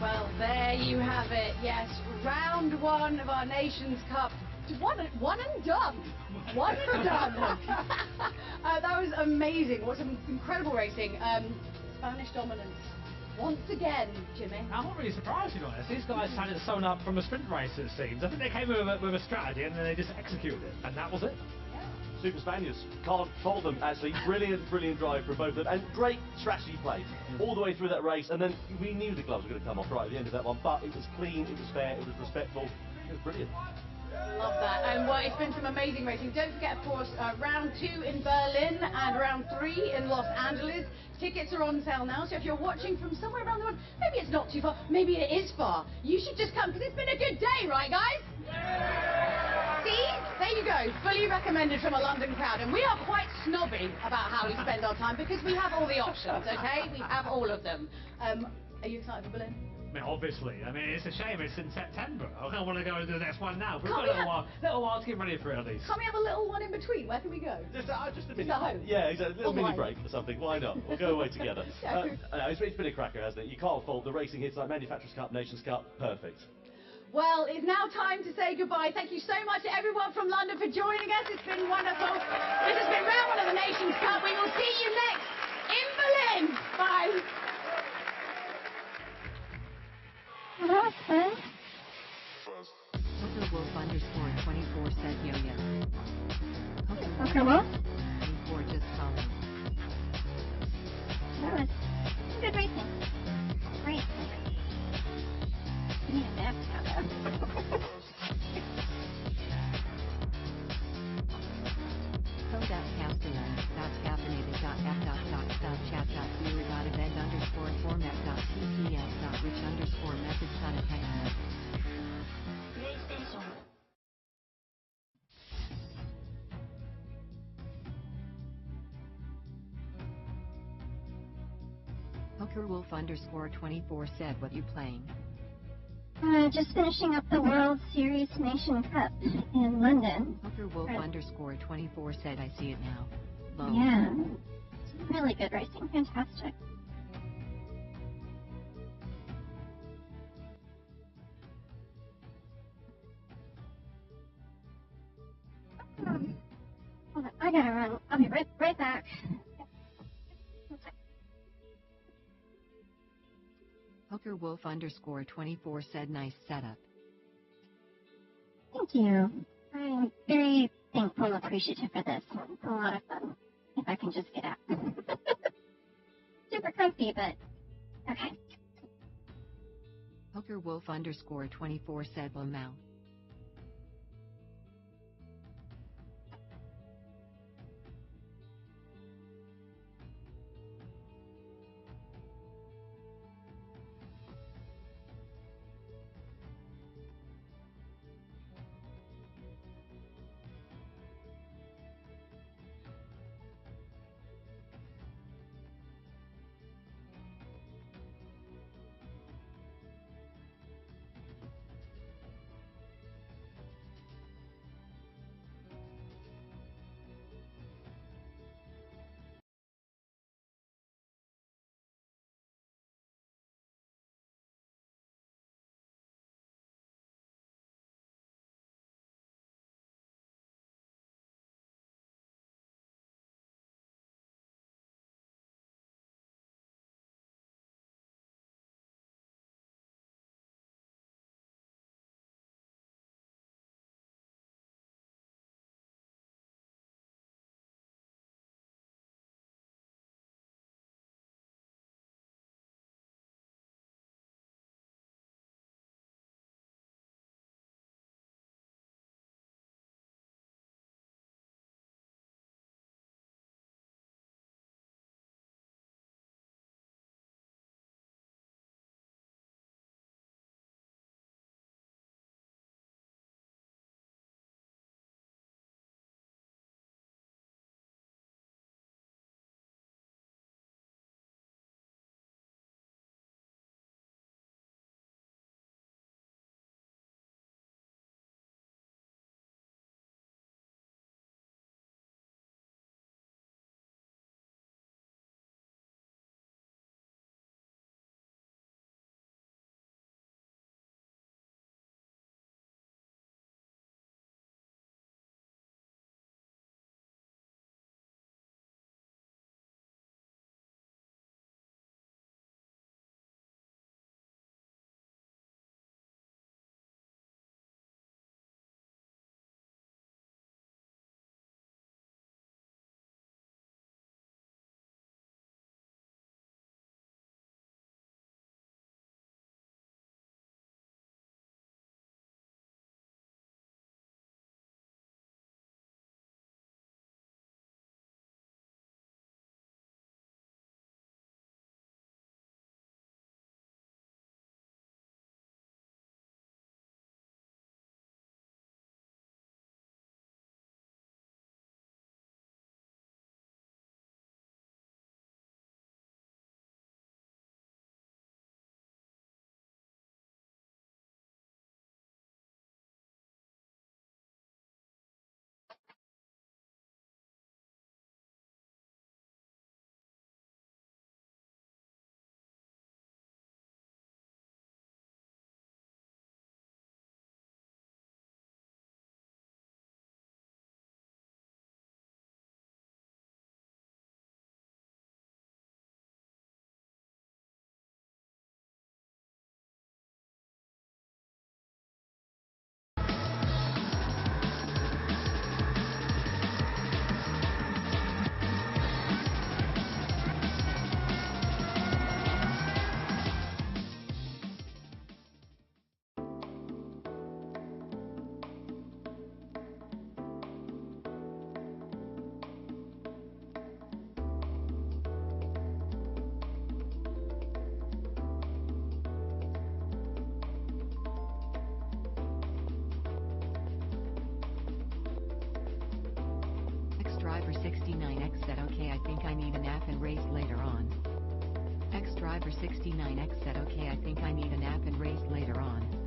Well, there you have it. Yes, round 1 of our Nations Cup. One and done. One and done. That was amazing. What some incredible racing. Spanish dominance. Once again, Jimmy. I'm not really surprised, to be honest. These guys had it sewn up from a sprint race, it seems. I think they came with a strategy and then they just executed it. And that was it. Super Spaniards, can't fault them actually. Brilliant drive from both of them, and great strategy play all the way through that race. And then we knew the gloves were going to come off right at the end of that one, but it was clean, it was fair, it was respectful, it was brilliant. Love that. And well, it's been some amazing racing. Don't forget, of course, round 2 in Berlin and round 3 in Los Angeles. Tickets are on sale now, so if you're watching from somewhere around the world, maybe it's not too far, maybe it is far, you should just come, because it's been a good day, right, guys? See? There you go. Fully recommended from a London crowd. And we are quite snobby about how we spend our time because we have all the options, okay? We have all of them. Are you excited for Berlin? I mean, obviously. I mean, it's a shame it's in September. I don't want to go and do the next one now. We've got a little while to get ready for it, at least. Can't we have a little one in between? Where can we go? Just a mini. at home? Yeah, exactly. A little mini Online. break or something. Why not? We'll go away together. It's been a cracker, hasn't it? You can't fault the racing hits like Manufacturers Cup, Nations Cup. Perfect. Well, it's now time to say goodbye. Thank you so much to everyone from London for joining us. It's been wonderful. This has been round one of the Nations Cup. We will see you next in Berlin. Bye. Hooker Wolf underscore 24 said yo-yo. Hooker Wolf? 24 just followed. That was good racing. Great. You need a nap now, though. Code.cast11.event_format.tts.which_message.attachment. Hooker Wolf underscore 24 said, what you playing? Just finishing up the World Series Nation Cup in London. Hooker Wolf underscore 24 said, I see it now. Low. Yeah. It's really good racing. Fantastic. Hold on. I gotta run. I'll be right back. Hooker Wolf underscore 24 said, nice setup. Thank you. I'm very thankful, appreciative for this. It's a lot of fun. If I can just get out. Super comfy, but okay. Hooker Wolf underscore 24 said, well now. said okay, I think I need a nap and race later on. X-Driver 69X said okay, I think I need a nap and race later on.